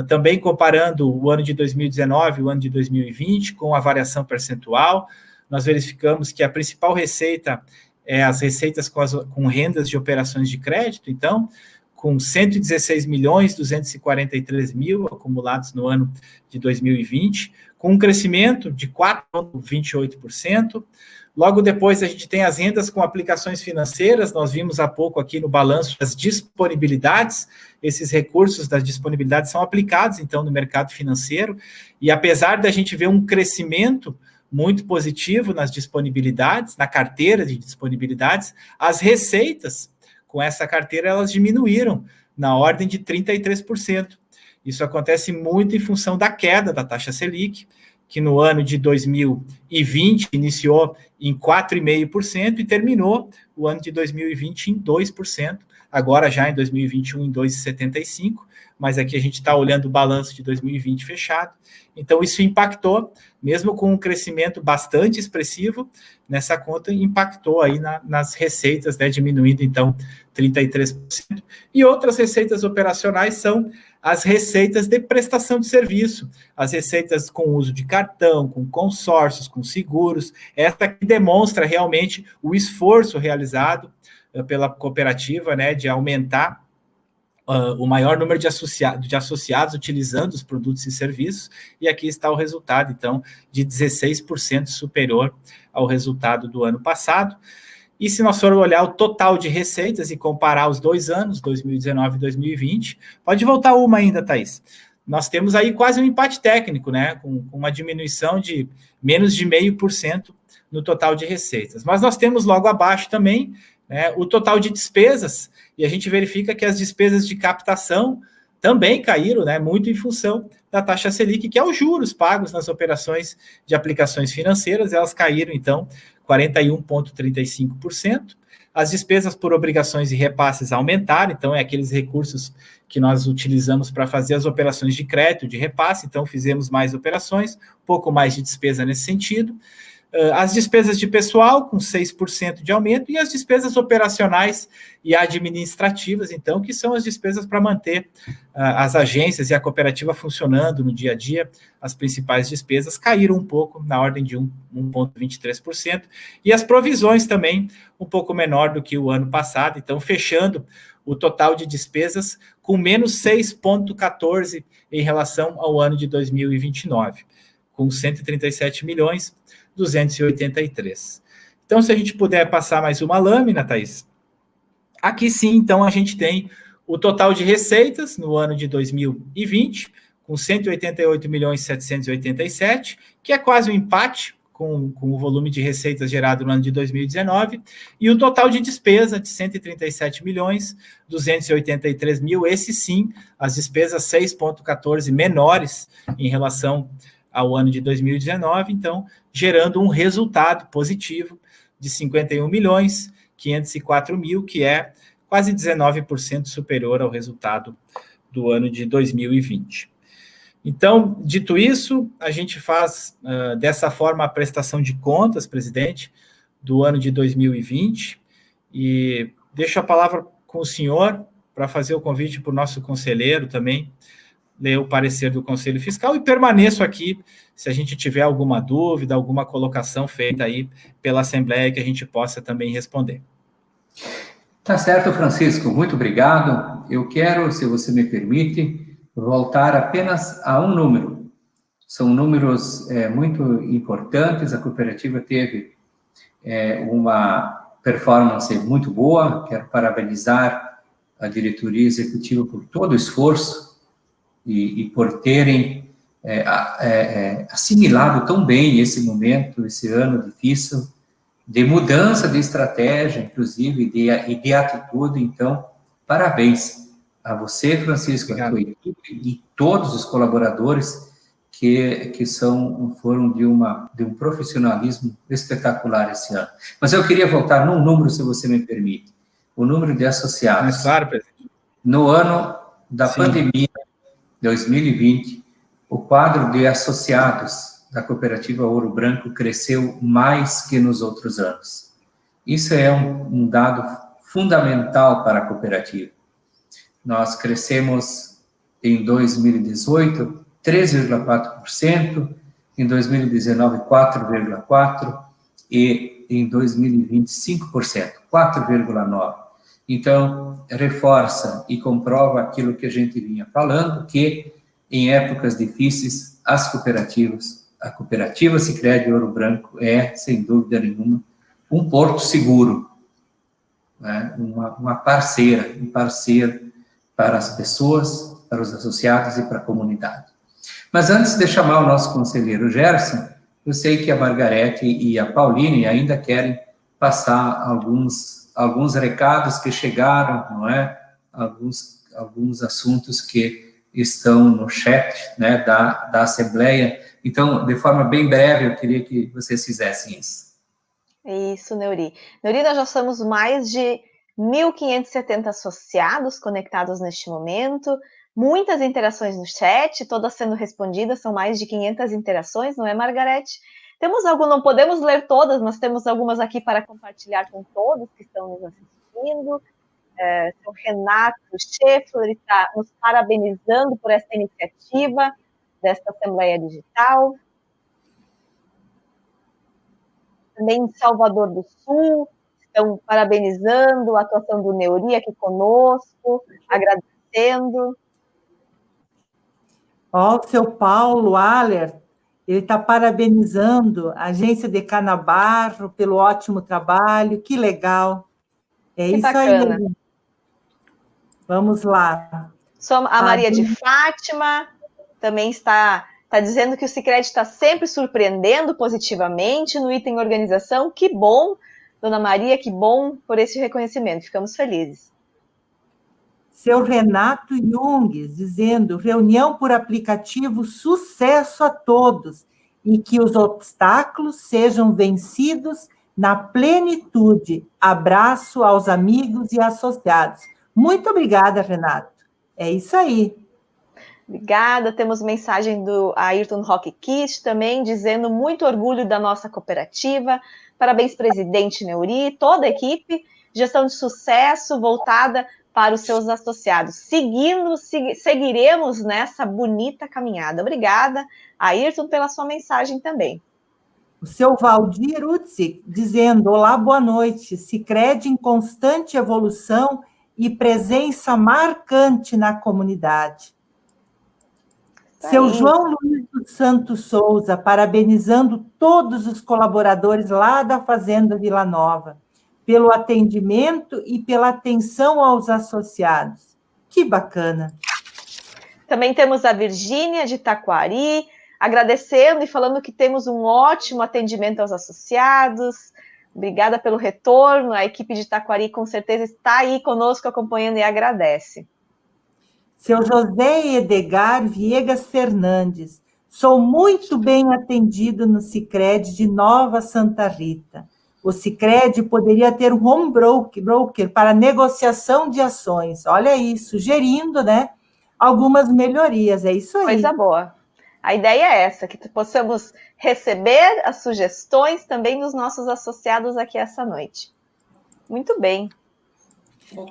também comparando o ano de 2019 e o ano de 2020, com a variação percentual. Nós verificamos que a principal receita é as receitas com rendas de operações de crédito, então, com 116.243.000 acumulados no ano de 2020, com um crescimento de 4,28%. Logo depois, a gente tem as rendas com aplicações financeiras, nós vimos há pouco aqui no balanço as disponibilidades, esses recursos das disponibilidades são aplicados, então, no mercado financeiro, e apesar da gente ver um crescimento muito positivo nas disponibilidades, na carteira de disponibilidades, as receitas com essa carteira, elas diminuíram na ordem de 33%. Isso acontece muito em função da queda da taxa Selic, que no ano de 2020 iniciou em 4,5% e terminou o ano de 2020 em 2%, agora já em 2021 em 2,75%, mas aqui a gente está olhando o balanço de 2020 fechado. Então, isso impactou, mesmo com um crescimento bastante expressivo, nessa conta impactou aí nas receitas, né, diminuindo, então, 33%. E outras receitas operacionais são as receitas de prestação de serviço, as receitas com uso de cartão, com consórcios, com seguros, essa que demonstra realmente o esforço realizado pela cooperativa, né, de aumentar o maior número de associados utilizando os produtos e serviços, e aqui está o resultado, então, de 16% superior ao resultado do ano passado. E se nós formos olhar o total de receitas e comparar os 2 anos, 2019 e 2020, pode voltar uma ainda, Thaís. Nós temos aí quase um empate técnico, né, com uma diminuição de menos de 0,5% no total de receitas. Mas nós temos logo abaixo também, né, o total de despesas, e a gente verifica que as despesas de captação também caíram, né, muito em função da taxa Selic, que é os juros pagos nas operações de aplicações financeiras, elas caíram, então, 41,35%. As despesas por obrigações e repasses aumentaram, então, é aqueles recursos que nós utilizamos para fazer as operações de crédito, de repasse, então, fizemos mais operações, pouco mais de despesa nesse sentido. As despesas de pessoal, com 6% de aumento, e as despesas operacionais e administrativas, então, que são as despesas para manter as agências e a cooperativa funcionando no dia a dia. As principais despesas caíram um pouco, na ordem de 1,23%, e as provisões também um pouco menor do que o ano passado, então, fechando o total de despesas com menos 6,14% em relação ao ano de 2029, com 137.283.000. Então, se a gente puder passar mais uma lâmina, Thaís, aqui sim, então, a gente tem o total de receitas no ano de 2020, com 188.787.000, que é quase um empate com o volume de receitas gerado no ano de 2019, e o total de despesa de 137.283.000, esse sim, as despesas 6,14 menores em relação ao ano de 2019, então, gerando um resultado positivo de 51.504.000, que é quase 19% superior ao resultado do ano de 2020. Então, dito isso, a gente faz dessa forma a prestação de contas, presidente, do ano de 2020, e deixo a palavra com o senhor para fazer o convite para o nosso conselheiro também, ler o parecer do Conselho Fiscal, e permaneço aqui se a gente tiver alguma dúvida, alguma colocação feita aí pela Assembleia que a gente possa também responder.
Tá certo, Francisco, muito obrigado. Eu quero, se você me permite, voltar apenas a um número. São números muito importantes, a cooperativa teve uma performance muito boa, quero parabenizar a diretoria executiva por todo o esforço e por terem assimilado tão bem esse momento, esse ano difícil, de mudança de estratégia, inclusive, e de atitude. Então, parabéns a você, Francisco, a tua equipe e todos os colaboradores que foram de um profissionalismo espetacular esse ano. Mas eu queria voltar num número, se você me permite. O número de associados.
Mas claro, presidente.
No ano da pandemia, 2020, o quadro de associados da cooperativa Ouro Branco cresceu mais que nos outros anos. Isso é um dado fundamental para a cooperativa. Nós crescemos em 2018 3,4%, em 2019 4,4% e em 2020 5%, 4,9%. Então, reforça e comprova aquilo que a gente vinha falando, que em épocas difíceis, a cooperativa Sicredi Ouro Branco é, sem dúvida nenhuma, um porto seguro, né? uma parceira, um parceiro para as pessoas, para os associados e para a comunidade. Mas antes de chamar o nosso conselheiro Gerson, eu sei que a Margarete e a Pauline ainda querem passar alguns recados que chegaram, não é? Alguns assuntos que estão no chat, né, da Assembleia. Então, de forma bem breve, eu queria que vocês fizessem isso.
Isso, Neuri. Neuri, nós já somos mais de 1.570 associados conectados neste momento, muitas interações no chat, todas sendo respondidas, são mais de 500 interações, não é, Margarete? Temos não podemos ler todas, mas temos algumas aqui para compartilhar com todos que estão nos assistindo. O Renato Scheffler está nos parabenizando por essa iniciativa desta Assembleia Digital. Também em Salvador do Sul, estão parabenizando a atuação do Neuri aqui conosco, agradecendo.
Ó, o seu Paulo Aller, ele está parabenizando a agência de Canabarro pelo ótimo trabalho, que legal. É que isso bacana. Aí. Vamos lá.
A Maria de Fátima também está dizendo que o Sicredi está sempre surpreendendo positivamente no item organização. Que bom, Dona Maria, que bom por esse reconhecimento. Ficamos felizes.
Seu Renato Jungs, dizendo, reunião por aplicativo, sucesso a todos, e que os obstáculos sejam vencidos na plenitude. Abraço aos amigos e associados. Muito obrigada, Renato. É isso aí.
Obrigada. Temos mensagem do Ayrton Roque Kist também, dizendo muito orgulho da nossa cooperativa. Parabéns, presidente Neuri, toda a equipe. Gestão de sucesso voltada para os seus associados. Seguiremos nessa bonita caminhada. Obrigada, Ayrton, pela sua mensagem também.
O seu Valdir Utzik, dizendo, olá, boa noite, Sicredi em constante evolução e presença marcante na comunidade. Seu João Luiz dos Santos Souza, parabenizando todos os colaboradores lá da Fazenda Vila Nova, pelo atendimento e pela atenção aos associados. Que bacana!
Também temos a Virgínia de Taquari, agradecendo e falando que temos um ótimo atendimento aos associados. Obrigada pelo retorno. A equipe de Taquari com certeza está aí conosco acompanhando e agradece.
Seu José Edgar Viegas Fernandes, sou muito bem atendido no Sicredi de Nova Santa Rita. O Sicredi poderia ter um home broker para negociação de ações. Olha aí, sugerindo, né, algumas melhorias. É isso aí.
Coisa boa. A ideia é essa, que possamos receber as sugestões também dos nossos associados aqui essa noite. Muito bem.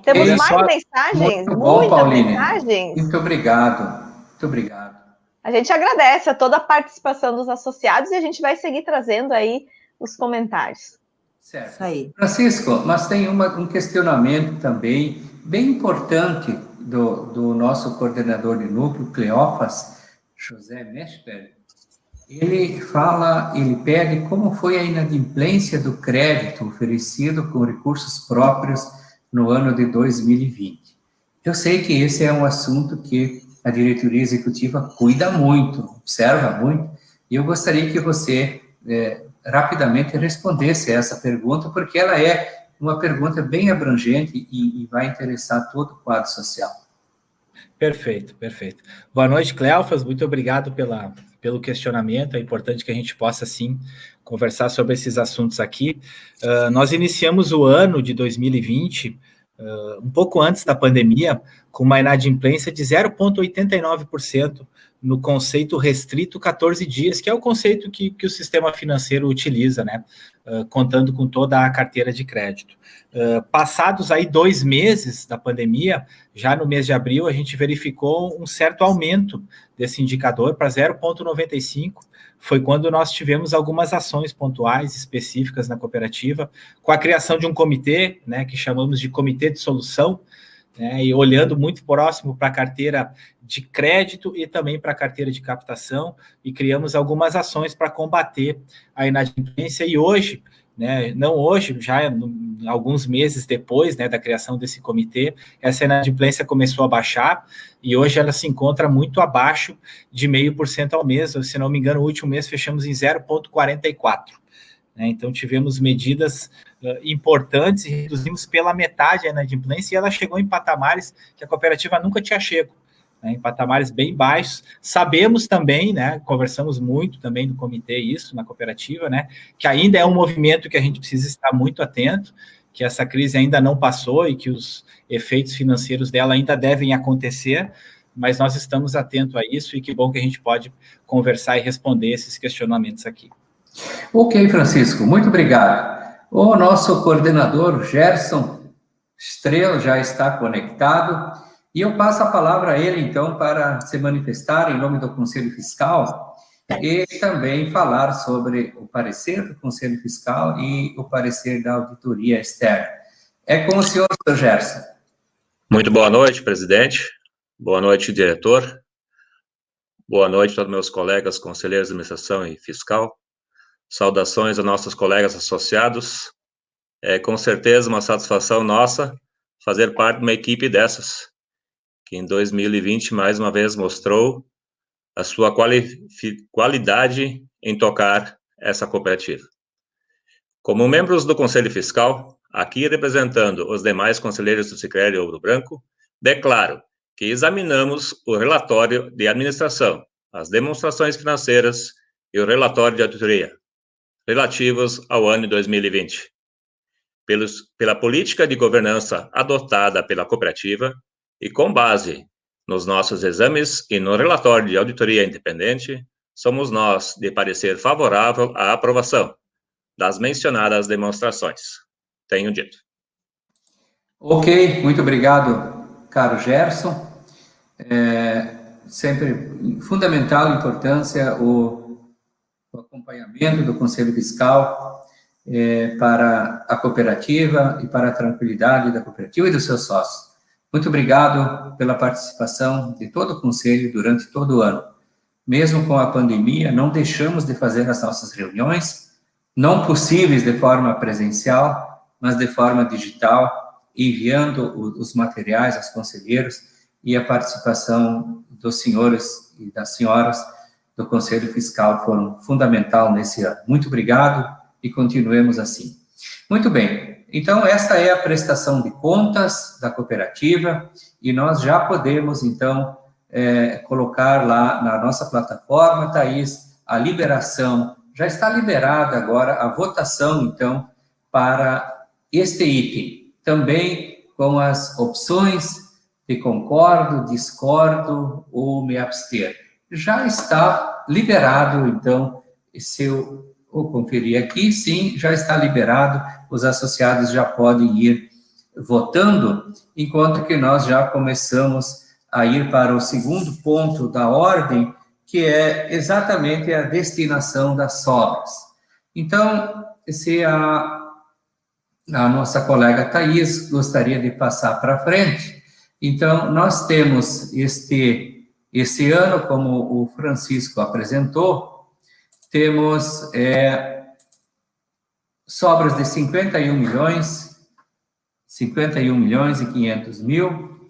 Temos mais mensagens?
Muito bom, Pauline.
Mensagens.
Muito obrigado. Muito obrigado.
A gente agradece a toda a participação dos associados e a gente vai seguir trazendo aí os comentários.
Certo.
Isso aí.
Francisco, mas tem um questionamento também bem importante do nosso coordenador de núcleo, Cleófas, José Mesper. Ele pede como foi a inadimplência do crédito oferecido com recursos próprios no ano de 2020. Eu sei que esse é um assunto que a diretoria executiva cuida muito, observa muito, e eu gostaria que você rapidamente respondesse essa pergunta, porque ela é uma pergunta bem abrangente e vai interessar todo o quadro social.
Perfeito, perfeito. Boa noite, Cleófas, muito obrigado pelo questionamento, é importante que a gente possa, sim, conversar sobre esses assuntos aqui. Nós iniciamos o ano de 2020, um pouco antes da pandemia, com uma inadimplência de 0,89% no conceito restrito 14 dias, que é o conceito que o sistema financeiro utiliza, né? Contando com toda a carteira de crédito. Passados aí 2 meses da pandemia, já no mês de abril, a gente verificou um certo aumento desse indicador para 0,95%. Foi quando nós tivemos algumas ações pontuais, específicas na cooperativa, com a criação de um comitê, né, que chamamos de Comitê de Solução, né, e olhando muito próximo para a carteira de crédito e também para a carteira de captação, e criamos algumas ações para combater a inadimplência, e hoje, né, não hoje, já alguns meses depois, né, da criação desse comitê, essa inadimplência começou a baixar, e hoje ela se encontra muito abaixo de 0,5% ao mês. Se não me engano, o último mês fechamos em 0,44%. Né? Então, tivemos medidas importantes e reduzimos pela metade a inadimplência, e ela chegou em patamares que a cooperativa nunca tinha chego, né, em patamares bem baixos. Sabemos também, né, conversamos muito também no comitê isso, na cooperativa, né, que ainda é um movimento que a gente precisa estar muito atento, que essa crise ainda não passou e que os efeitos financeiros dela ainda devem acontecer, mas nós estamos atentos a isso, e que bom que a gente pode conversar e responder esses questionamentos aqui.
Ok, Francisco, muito obrigado. O nosso coordenador, Gerson Estrela, já está conectado, e eu passo a palavra a ele, então, para se manifestar em nome do Conselho Fiscal e também falar sobre o parecer do Conselho Fiscal e o parecer da auditoria externa. É com o senhor, Sr. Gerson.
Muito boa noite, presidente. Boa noite, diretor. Boa noite a todos meus colegas, conselheiros de administração e fiscal. Saudações aos nossos colegas associados. É com certeza uma satisfação nossa fazer parte de uma equipe dessas, que em 2020, mais uma vez, mostrou a sua qualidade em tocar essa cooperativa. Como membros do Conselho Fiscal, aqui representando os demais conselheiros do Sicredi Ouro Branco, declaro que examinamos o relatório de administração, as demonstrações financeiras e o relatório de auditoria, relativos ao ano de 2020. Pela política de governança adotada pela cooperativa e com base Nos nossos exames e no relatório de auditoria independente, somos nós de parecer favorável à aprovação das mencionadas demonstrações. Tenho dito.
Ok, muito obrigado, caro Gerson. Sempre fundamental importância o acompanhamento do Conselho Fiscal para a cooperativa e para a tranquilidade da cooperativa e dos seus sócios. Muito obrigado pela participação de todo o Conselho durante todo o ano. Mesmo com a pandemia, não deixamos de fazer as nossas reuniões, não possíveis de forma presencial, mas de forma digital, enviando os materiais aos conselheiros, e a participação dos senhores e das senhoras do Conselho Fiscal foram fundamental nesse ano. Muito obrigado e continuemos assim. Muito bem, então essa é a prestação de contas da cooperativa e nós já podemos, então, colocar lá na nossa plataforma, Thaís, a liberação, já está liberada agora a votação, então, para este item, também com as opções de concordo, discordo ou me abster. Já está liberado, então, se eu vou conferir aqui, sim, já está liberado, os associados já podem ir votando, enquanto que nós já começamos a ir para o segundo ponto da ordem, que é exatamente a destinação das sobras. Então, se a nossa colega Thaís gostaria de passar para frente. Então, nós temos esse ano, como o Francisco apresentou, temos sobras de 51 milhões e 500 mil,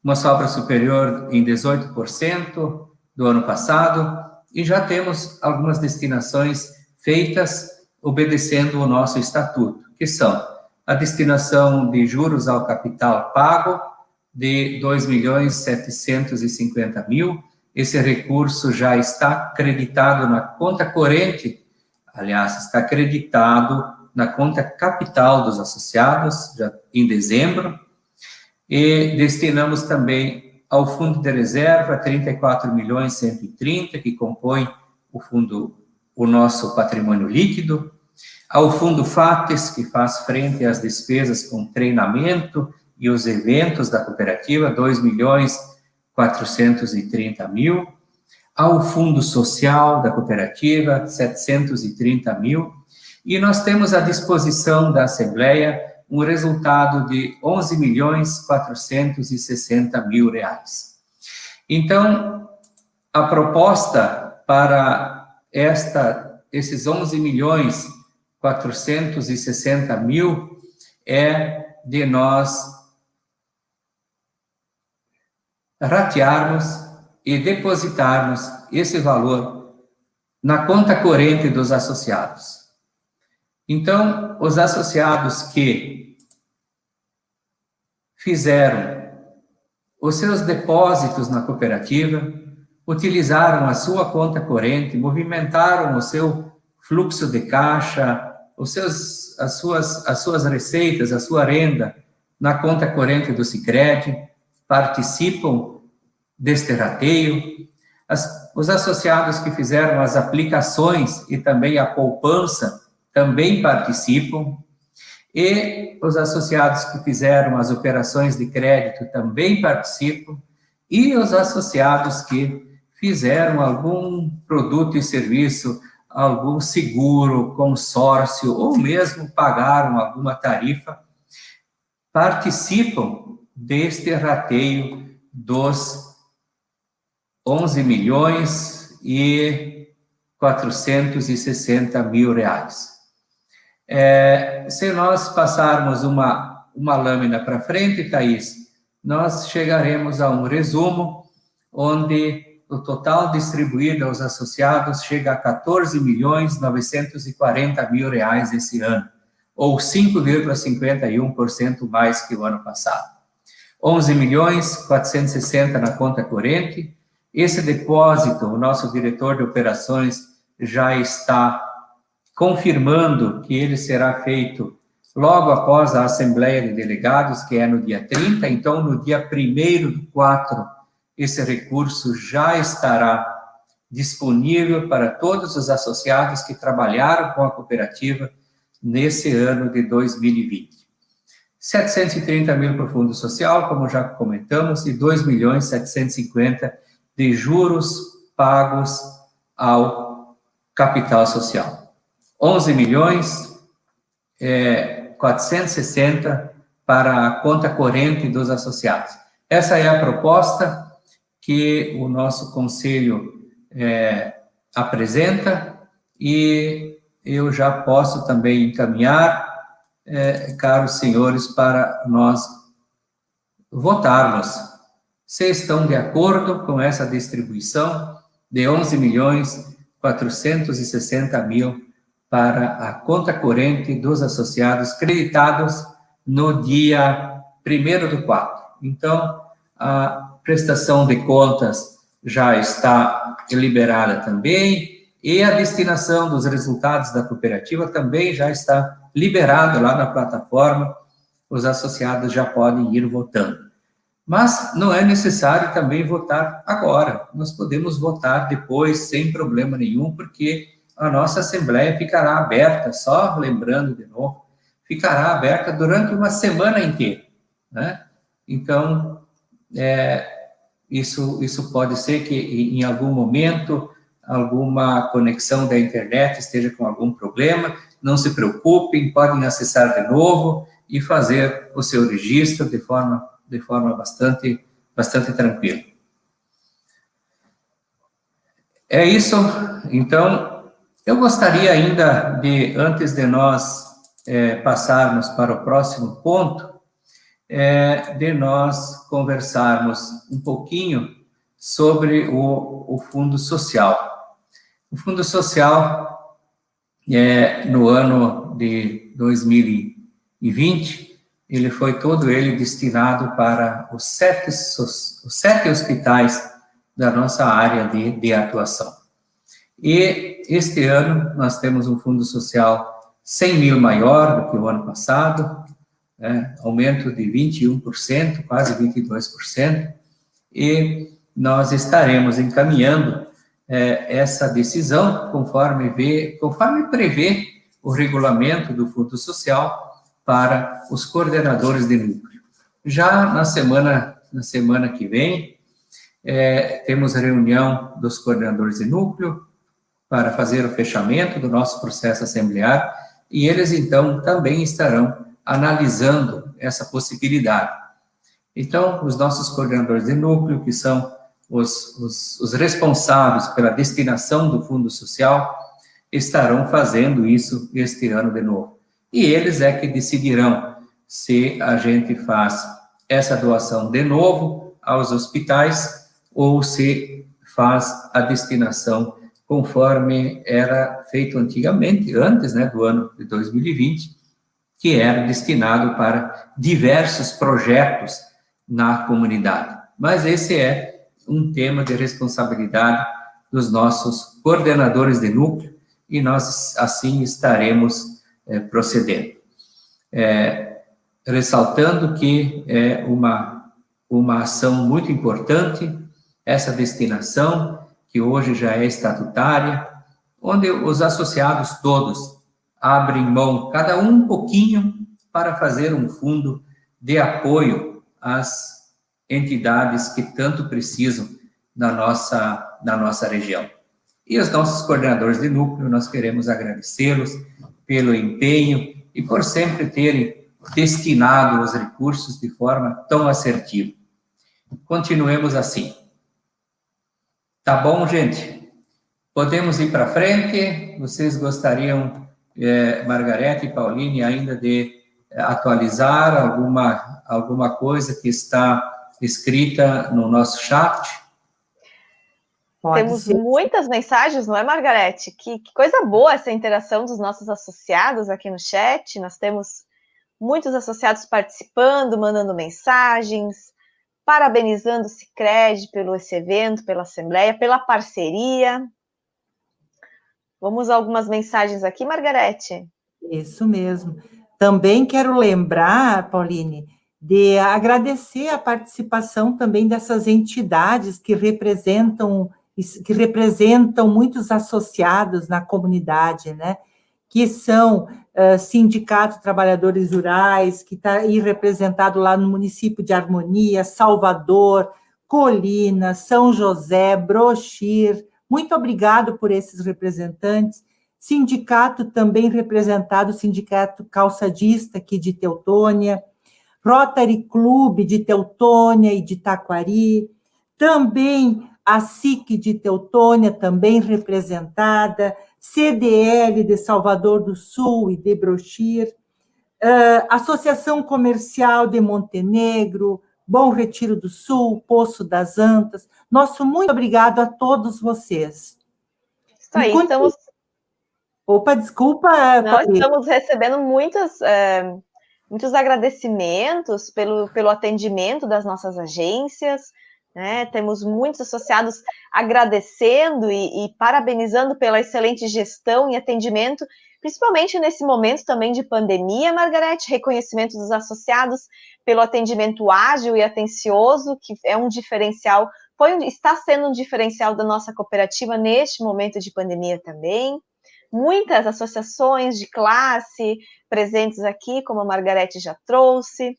uma sobra superior em 18% do ano passado, e já temos algumas destinações feitas obedecendo o nosso estatuto, que são a destinação de juros ao capital pago, de 2.750.000, esse recurso já está acreditado na conta corrente, aliás, está acreditado na conta capital dos associados, já em dezembro, e destinamos também ao fundo de reserva 34.130.000, que compõe o nosso patrimônio líquido, ao fundo FATES, que faz frente às despesas com treinamento e os eventos da cooperativa, 2.430.000, ao fundo social da cooperativa, 730.000, e nós temos à disposição da Assembleia um resultado de 11.460.000 reais. Então, a proposta para esses 11.460.000 é de nós ratearmos e depositarmos esse valor na conta corrente dos associados. Então, os associados que fizeram os seus depósitos na cooperativa, utilizaram a sua conta corrente, movimentaram o seu fluxo de caixa, as suas receitas, a sua renda na conta corrente do Sicredi, participam deste rateio. Os associados que fizeram as aplicações e também a poupança também participam, e os associados que fizeram as operações de crédito também participam, e os associados que fizeram algum produto e serviço, algum seguro, consórcio, ou mesmo pagaram alguma tarifa, participam deste rateio dos 11.460.000 reais. Se nós passarmos uma lâmina para frente, Thaís, nós chegaremos a um resumo, onde o total distribuído aos associados chega a 14.940.000 reais esse ano, ou 5,51% mais que o ano passado. 11.460.000 na conta corrente. Esse depósito, o nosso diretor de operações já está confirmando que ele será feito logo após a Assembleia de Delegados, que é no dia 30, então no dia 1º do 4, esse recurso já estará disponível para todos os associados que trabalharam com a cooperativa nesse ano de 2020. 730 mil para o Fundo Social, como já comentamos, e 2.750.000 de juros pagos ao capital social. 11.460.000 para a conta corrente dos associados. Essa é a proposta que o nosso conselho apresenta, e eu já posso também encaminhar, caros senhores, para nós votarmos. Vocês estão de acordo com essa distribuição de 11.460.000 para a conta corrente dos associados creditados no dia 1º/4. Então, a prestação de contas já está liberada também, e a destinação dos resultados da cooperativa também já está liberada lá na plataforma, os associados já podem ir votando. Mas não é necessário também votar agora, nós podemos votar depois, sem problema nenhum, porque a nossa Assembleia ficará aberta, só lembrando de novo, ficará aberta durante uma semana inteira, né? Então, isso pode ser que em algum momento, alguma conexão da internet esteja com algum problema, não se preocupem, podem acessar de novo e fazer o seu registro de forma bastante tranquila. É isso. Então, eu gostaria ainda de, antes de nós passarmos para o próximo ponto, de nós conversarmos um pouquinho sobre o Fundo Social. O Fundo Social, no ano de 2020, ele foi todo ele destinado para os sete hospitais da nossa área de atuação. E este ano nós temos um Fundo Social 100 mil maior do que o ano passado, aumento de 21%, quase 22%, e nós estaremos encaminhando essa decisão conforme prevê o regulamento do Fundo Social para os coordenadores de núcleo. Já na semana que vem, temos a reunião dos coordenadores de núcleo para fazer o fechamento do nosso processo assemblear, e eles, então, também estarão analisando essa possibilidade. Então, os nossos coordenadores de núcleo, que são os responsáveis pela destinação do Fundo Social, estarão fazendo isso este ano de novo. E eles que decidirão se a gente faz essa doação de novo aos hospitais ou se faz a destinação conforme era feito antigamente, antes do ano de 2020, que era destinado para diversos projetos na comunidade. Mas esse é um tema de responsabilidade dos nossos coordenadores de núcleo, e nós assim estaremos procedendo. Ressaltando que é uma ação muito importante, essa destinação, que hoje já é estatutária, onde os associados todos abrem mão, cada um pouquinho, para fazer um fundo de apoio às entidades que tanto precisam na nossa região. E os nossos coordenadores de núcleo, nós queremos agradecê-los pelo empenho e por sempre terem destinado os recursos de forma tão assertiva. Continuemos assim. Tá bom, gente? Podemos ir para frente? Vocês gostariam, Margarete e Pauline, ainda de atualizar alguma coisa que está escrita no nosso chat?
Temos muitas mensagens, não é, Margarete? Que coisa boa essa interação dos nossos associados aqui no chat. Nós temos muitos associados participando, mandando mensagens, parabenizando o Sicredi pelo esse evento, pela Assembleia, pela parceria. Vamos a algumas mensagens aqui, Margarete?
Isso mesmo. Também quero lembrar, Pauline, de agradecer a participação também dessas entidades que representam muitos associados na comunidade, né? Que são Sindicato de Trabalhadores Rurais, que está aí representado lá no município de Harmonia, Salvador, Colina, São José, Brochir. Muito obrigado por esses representantes. Sindicato também representado, Sindicato Calçadista aqui de Teutônia, Rotary Club de Teutônia e de Taquari, também a SIC de Teutônia, também representada, CDL de Salvador do Sul e de Brochir, Associação Comercial de Montenegro, Bom Retiro do Sul, Poço das Antas. Nosso muito obrigado a todos vocês.
Isso aí, estamos...
Opa, desculpa.
Nós estamos recebendo muitos agradecimentos pelo atendimento das nossas agências, né? Temos muitos associados agradecendo e parabenizando pela excelente gestão e atendimento, principalmente nesse momento também de pandemia, Margarete, reconhecimento dos associados pelo atendimento ágil e atencioso, que é um diferencial, está sendo um diferencial da nossa cooperativa neste momento de pandemia também. Muitas associações de classe presentes aqui, como a Margarete já trouxe.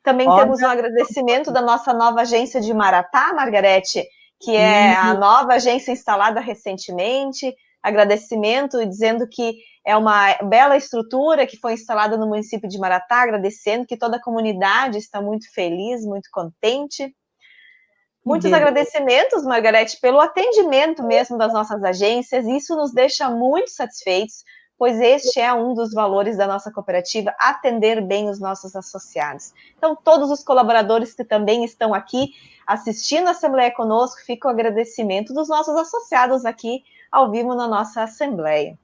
Também temos um agradecimento da nossa nova agência de Maratá, Margarete, que é a nova agência instalada recentemente. Agradecimento, dizendo que é uma bela estrutura que foi instalada no município de Maratá, agradecendo que toda a comunidade está muito feliz, muito contente. Muitos agradecimentos, Margarete, pelo atendimento mesmo das nossas agências. Isso nos deixa muito satisfeitos, pois este é um dos valores da nossa cooperativa, atender bem os nossos associados. Então, todos os colaboradores que também estão aqui assistindo a Assembleia conosco, fica o agradecimento dos nossos associados aqui ao vivo na nossa Assembleia.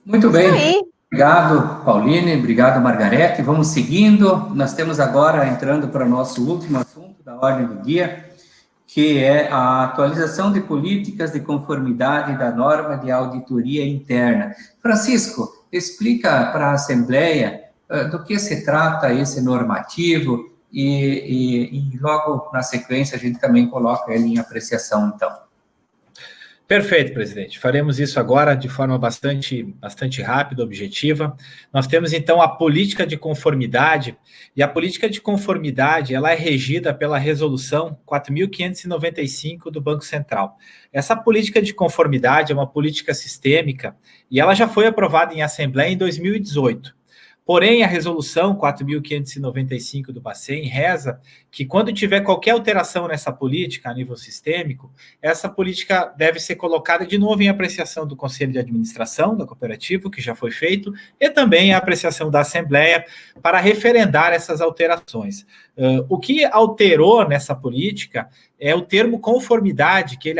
Muito bem. Obrigado, Pauline, obrigado, Margarete. Vamos seguindo. Nós temos agora, entrando para o nosso último assunto da ordem do dia, que é a atualização de políticas de conformidade da norma de auditoria interna. Francisco, explica para a Assembleia do que se trata esse normativo e logo na sequência a gente também coloca ele em apreciação, então.
Perfeito, presidente. Faremos isso agora de forma bastante rápida, objetiva. Nós temos, então, a política de conformidade, e a política de conformidade ela é regida pela resolução 4.595 do Banco Central. Essa política de conformidade é uma política sistêmica e ela já foi aprovada em Assembleia em 2018. Porém, a resolução 4.595 do Bacen reza que quando tiver qualquer alteração nessa política a nível sistêmico, essa política deve ser colocada de novo em apreciação do Conselho de Administração da cooperativa, que já foi feito, e também a apreciação da Assembleia para referendar essas alterações. O que alterou nessa política é o termo conformidade, que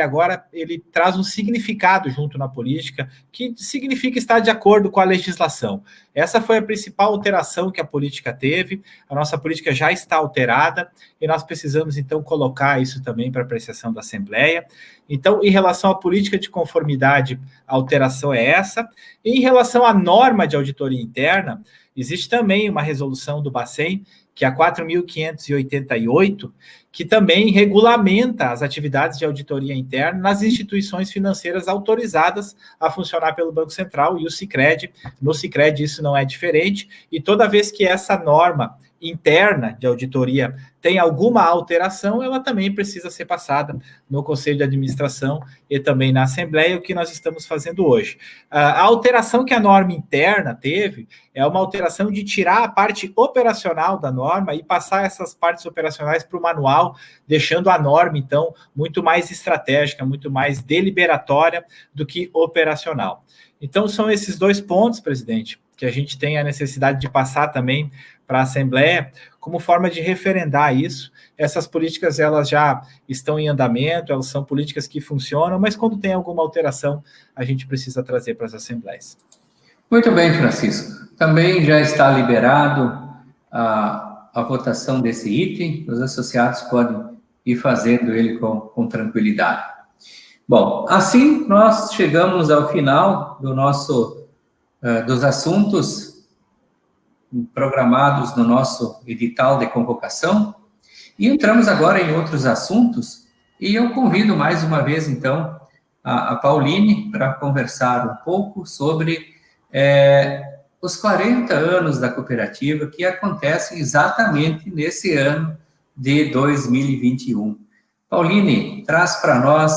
ele traz um significado junto na política, que significa estar de acordo com a legislação. Essa foi a principal alteração que a política teve. A nossa política já está alterada e nós precisamos, então, colocar isso também para apreciação da Assembleia. Então, em relação à política de conformidade, a alteração é essa. E em relação à norma de auditoria interna, existe também uma resolução do Bacen, que é a 4.588, que também regulamenta as atividades de auditoria interna nas instituições financeiras autorizadas a funcionar pelo Banco Central e o Sicredi. No Sicredi isso não é diferente, e toda vez que essa norma interna de auditoria tem alguma alteração, ela também precisa ser passada no Conselho de Administração e também na Assembleia, o que nós estamos fazendo hoje. A alteração que a norma interna teve é uma alteração de tirar a parte operacional da norma e passar essas partes operacionais para o manual, deixando a norma, então, muito mais estratégica, muito mais deliberatória do que operacional. Então, são esses dois pontos, presidente, que a gente tem a necessidade de passar também para a Assembleia, como forma de referendar isso. Essas políticas, elas já estão em andamento, elas são políticas que funcionam, mas quando tem alguma alteração, a gente precisa trazer para as Assembleias.
Muito bem, Francisco. Também já está liberado a votação desse item, os associados podem ir fazendo ele com tranquilidade. Bom, assim nós chegamos ao final do dos assuntos programados no nosso edital de convocação, e entramos agora em outros assuntos, e eu convido mais uma vez, então, a Pauline para conversar um pouco sobre os 40 anos da cooperativa, que acontecem exatamente nesse ano de 2021. Pauline, traz para nós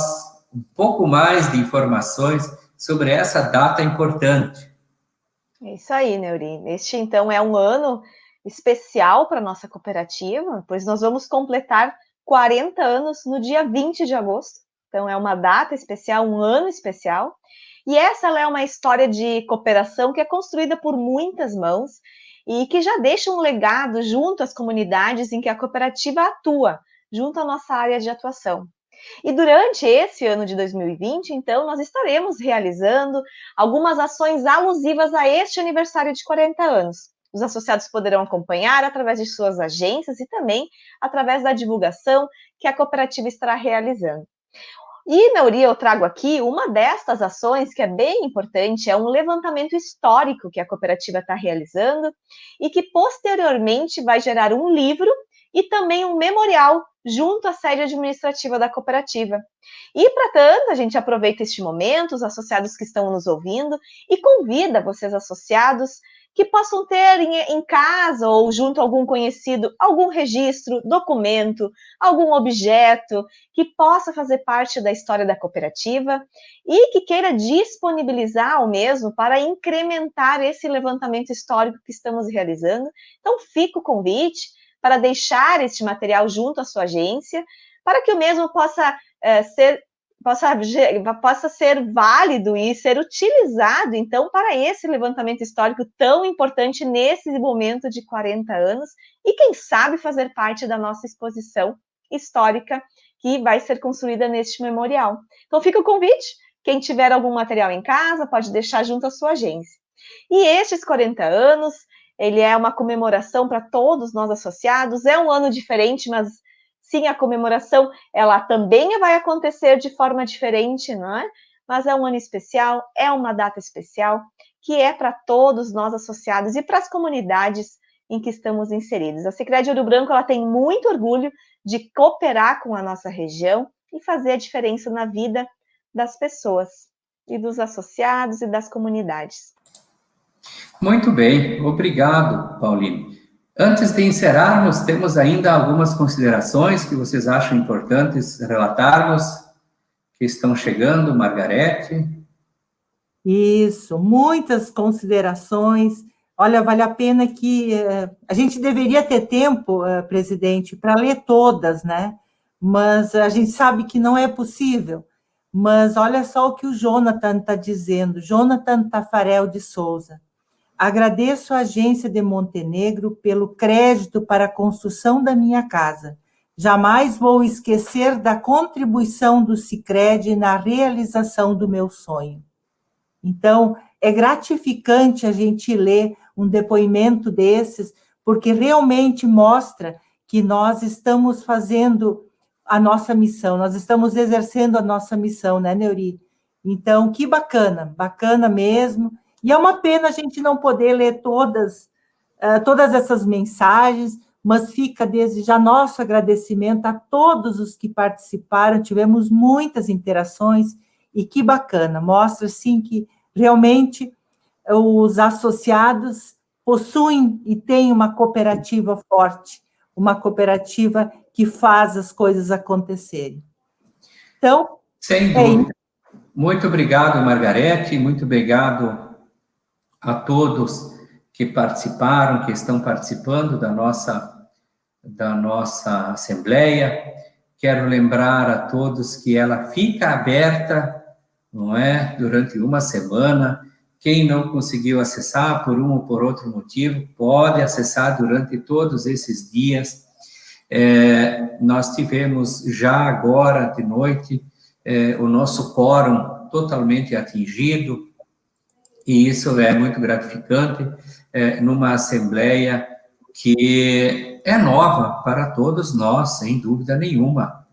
um pouco mais de informações sobre essa data importante.
É isso aí, Neuri. Este, então, é um ano especial para a nossa cooperativa, pois nós vamos completar 40 anos no dia 20 de agosto. Então, é uma data especial, um ano especial. E essa é uma história de cooperação que é construída por muitas mãos e que já deixa um legado junto às comunidades em que a cooperativa atua, junto à nossa área de atuação. E durante esse ano de 2020, então, nós estaremos realizando algumas ações alusivas a este aniversário de 40 anos. Os associados poderão acompanhar através de suas agências e também através da divulgação que a cooperativa estará realizando. E, Neuri, eu trago aqui uma destas ações que é bem importante, é um levantamento histórico que a cooperativa está realizando e que posteriormente vai gerar um livro e também um memorial junto à sede administrativa da cooperativa. E, para tanto, a gente aproveita este momento, os associados que estão nos ouvindo, e convida vocês associados que possam ter em casa ou junto a algum conhecido, algum registro, documento, algum objeto que possa fazer parte da história da cooperativa e que queira disponibilizar o mesmo para incrementar esse levantamento histórico que estamos realizando. Então, fica o convite para deixar este material junto à sua agência, para que o mesmo possa ser válido e ser utilizado, então, para esse levantamento histórico tão importante nesse momento de 40 anos, e quem sabe fazer parte da nossa exposição histórica que vai ser construída neste memorial. Então, fica o convite, quem tiver algum material em casa, pode deixar junto à sua agência. E estes 40 anos, ele é uma comemoração para todos nós associados, é um ano diferente, mas sim, a comemoração, ela também vai acontecer de forma diferente, não é? Mas é um ano especial, é uma data especial, que é para todos nós associados e para as comunidades em que estamos inseridos. A Sicredi de Ouro Branco, ela tem muito orgulho de cooperar com a nossa região e fazer a diferença na vida das pessoas e dos associados e das comunidades.
Muito bem, obrigado, Pauline. Antes de encerrarmos, temos ainda algumas considerações que vocês acham importantes relatarmos, que estão chegando, Margarete.
Isso, muitas considerações. Olha, vale a pena que a gente deveria ter tempo, presidente, para ler todas, né? Mas a gente sabe que não é possível. Mas olha só o que o Jonathan está dizendo, Jonathan Tafarel de Souza. Agradeço à agência de Montenegro pelo crédito para a construção da minha casa. Jamais vou esquecer da contribuição do Sicredi na realização do meu sonho. Então, é gratificante a gente ler um depoimento desses, porque realmente mostra que nós estamos fazendo a nossa missão, nós estamos exercendo a nossa missão, né, Neuri? Então, que bacana, bacana mesmo. E é uma pena a gente não poder ler todas essas mensagens, mas fica desde já nosso agradecimento a todos os que participaram, tivemos muitas interações, e que bacana, mostra, sim, que realmente os associados possuem e têm uma cooperativa forte, uma cooperativa que faz as coisas acontecerem. Então,
sem dúvida. Muito obrigado, Margarete, muito obrigado a todos que participaram, que estão participando da nossa Assembleia. Quero lembrar a todos que ela fica aberta, não é, durante uma semana. Quem não conseguiu acessar por um ou por outro motivo, pode acessar durante todos esses dias. Nós tivemos já agora de noite o nosso quórum totalmente atingido, e isso é muito gratificante numa Assembleia que é nova para todos nós, sem dúvida nenhuma.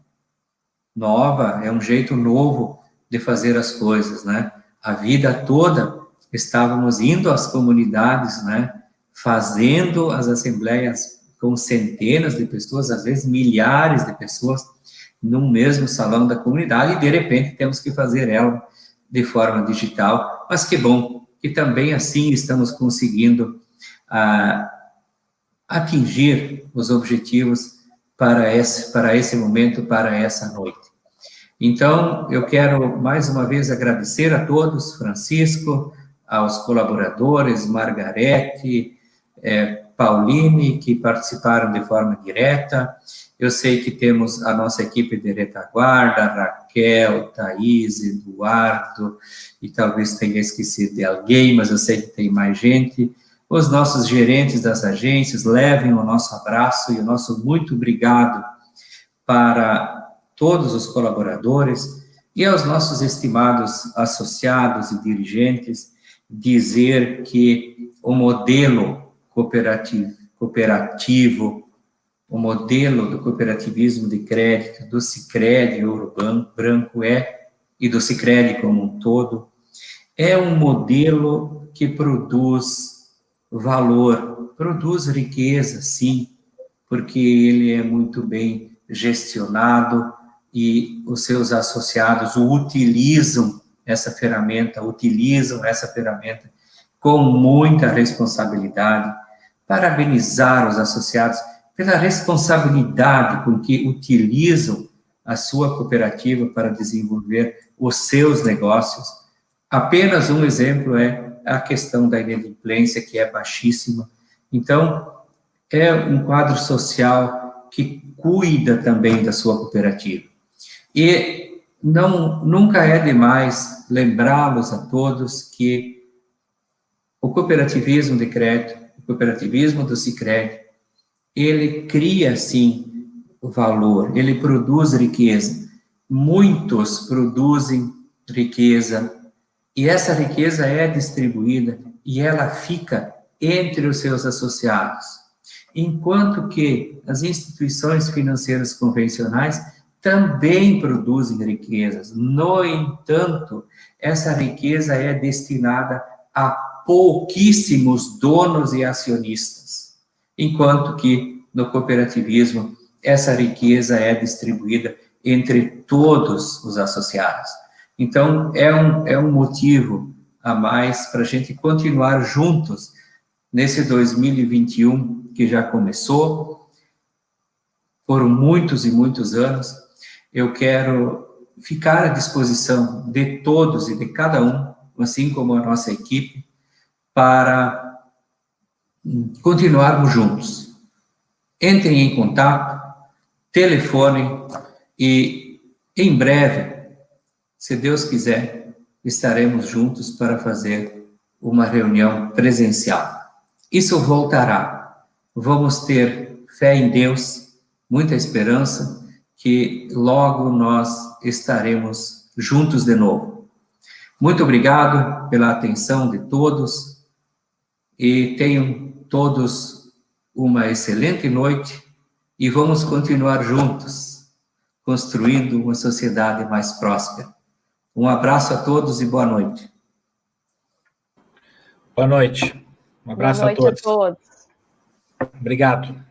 Nova, é um jeito novo de fazer as coisas, né? A vida toda estávamos indo às comunidades, né? fazendo as assembleias com centenas de pessoas, às vezes milhares de pessoas, num mesmo salão da comunidade, e de repente temos que fazer ela de forma digital, mas que bom que também assim estamos conseguindo atingir os objetivos para esse momento, para essa noite. Então, eu quero mais uma vez agradecer a todos, Francisco, aos colaboradores, Margarete, Pauline, que participaram de forma direta. Eu sei que temos a nossa equipe de retaguarda, Raquel, Thaís, Eduardo, e talvez tenha esquecido de alguém, mas eu sei que tem mais gente. Os nossos gerentes das agências, levem o nosso abraço e o nosso muito obrigado para todos os colaboradores e aos nossos estimados associados e dirigentes, dizer que o modelo cooperativo, o modelo do cooperativismo de crédito, do Sicredi Ouro Branco e do Sicredi como um todo, é um modelo que produz valor, produz riqueza, sim, porque ele é muito bem gestionado e os seus associados utilizam essa ferramenta com muita responsabilidade. Parabenizar os associados pela responsabilidade com que utilizam a sua cooperativa para desenvolver os seus negócios. Apenas um exemplo é a questão da inadimplência, que é baixíssima. Então, é um quadro social que cuida também da sua cooperativa. E nunca é demais lembrá-los a todos que o cooperativismo de crédito, o cooperativismo do Sicredi, ele cria, sim, valor, ele produz riqueza. Muitos produzem riqueza, e essa riqueza é distribuída, e ela fica entre os seus associados. Enquanto que as instituições financeiras convencionais também produzem riquezas. No entanto, essa riqueza é destinada a pouquíssimos donos e acionistas, enquanto que no cooperativismo essa riqueza é distribuída entre todos os associados. Então, é um motivo a mais para a gente continuar juntos nesse 2021 que já começou, por muitos e muitos anos. Eu quero ficar à disposição de todos e de cada um, assim como a nossa equipe, para continuarmos juntos. Entrem em contato, telefonem e, em breve, se Deus quiser, estaremos juntos para fazer uma reunião presencial. Isso voltará. Vamos ter fé em Deus, muita esperança, que logo nós estaremos juntos de novo. Muito obrigado pela atenção de todos e tenham todos uma excelente noite e vamos continuar juntos, construindo uma sociedade mais próspera. Um abraço a todos e boa noite.
Boa noite. Um abraço
boa noite
a todos.
A todos.
Obrigado.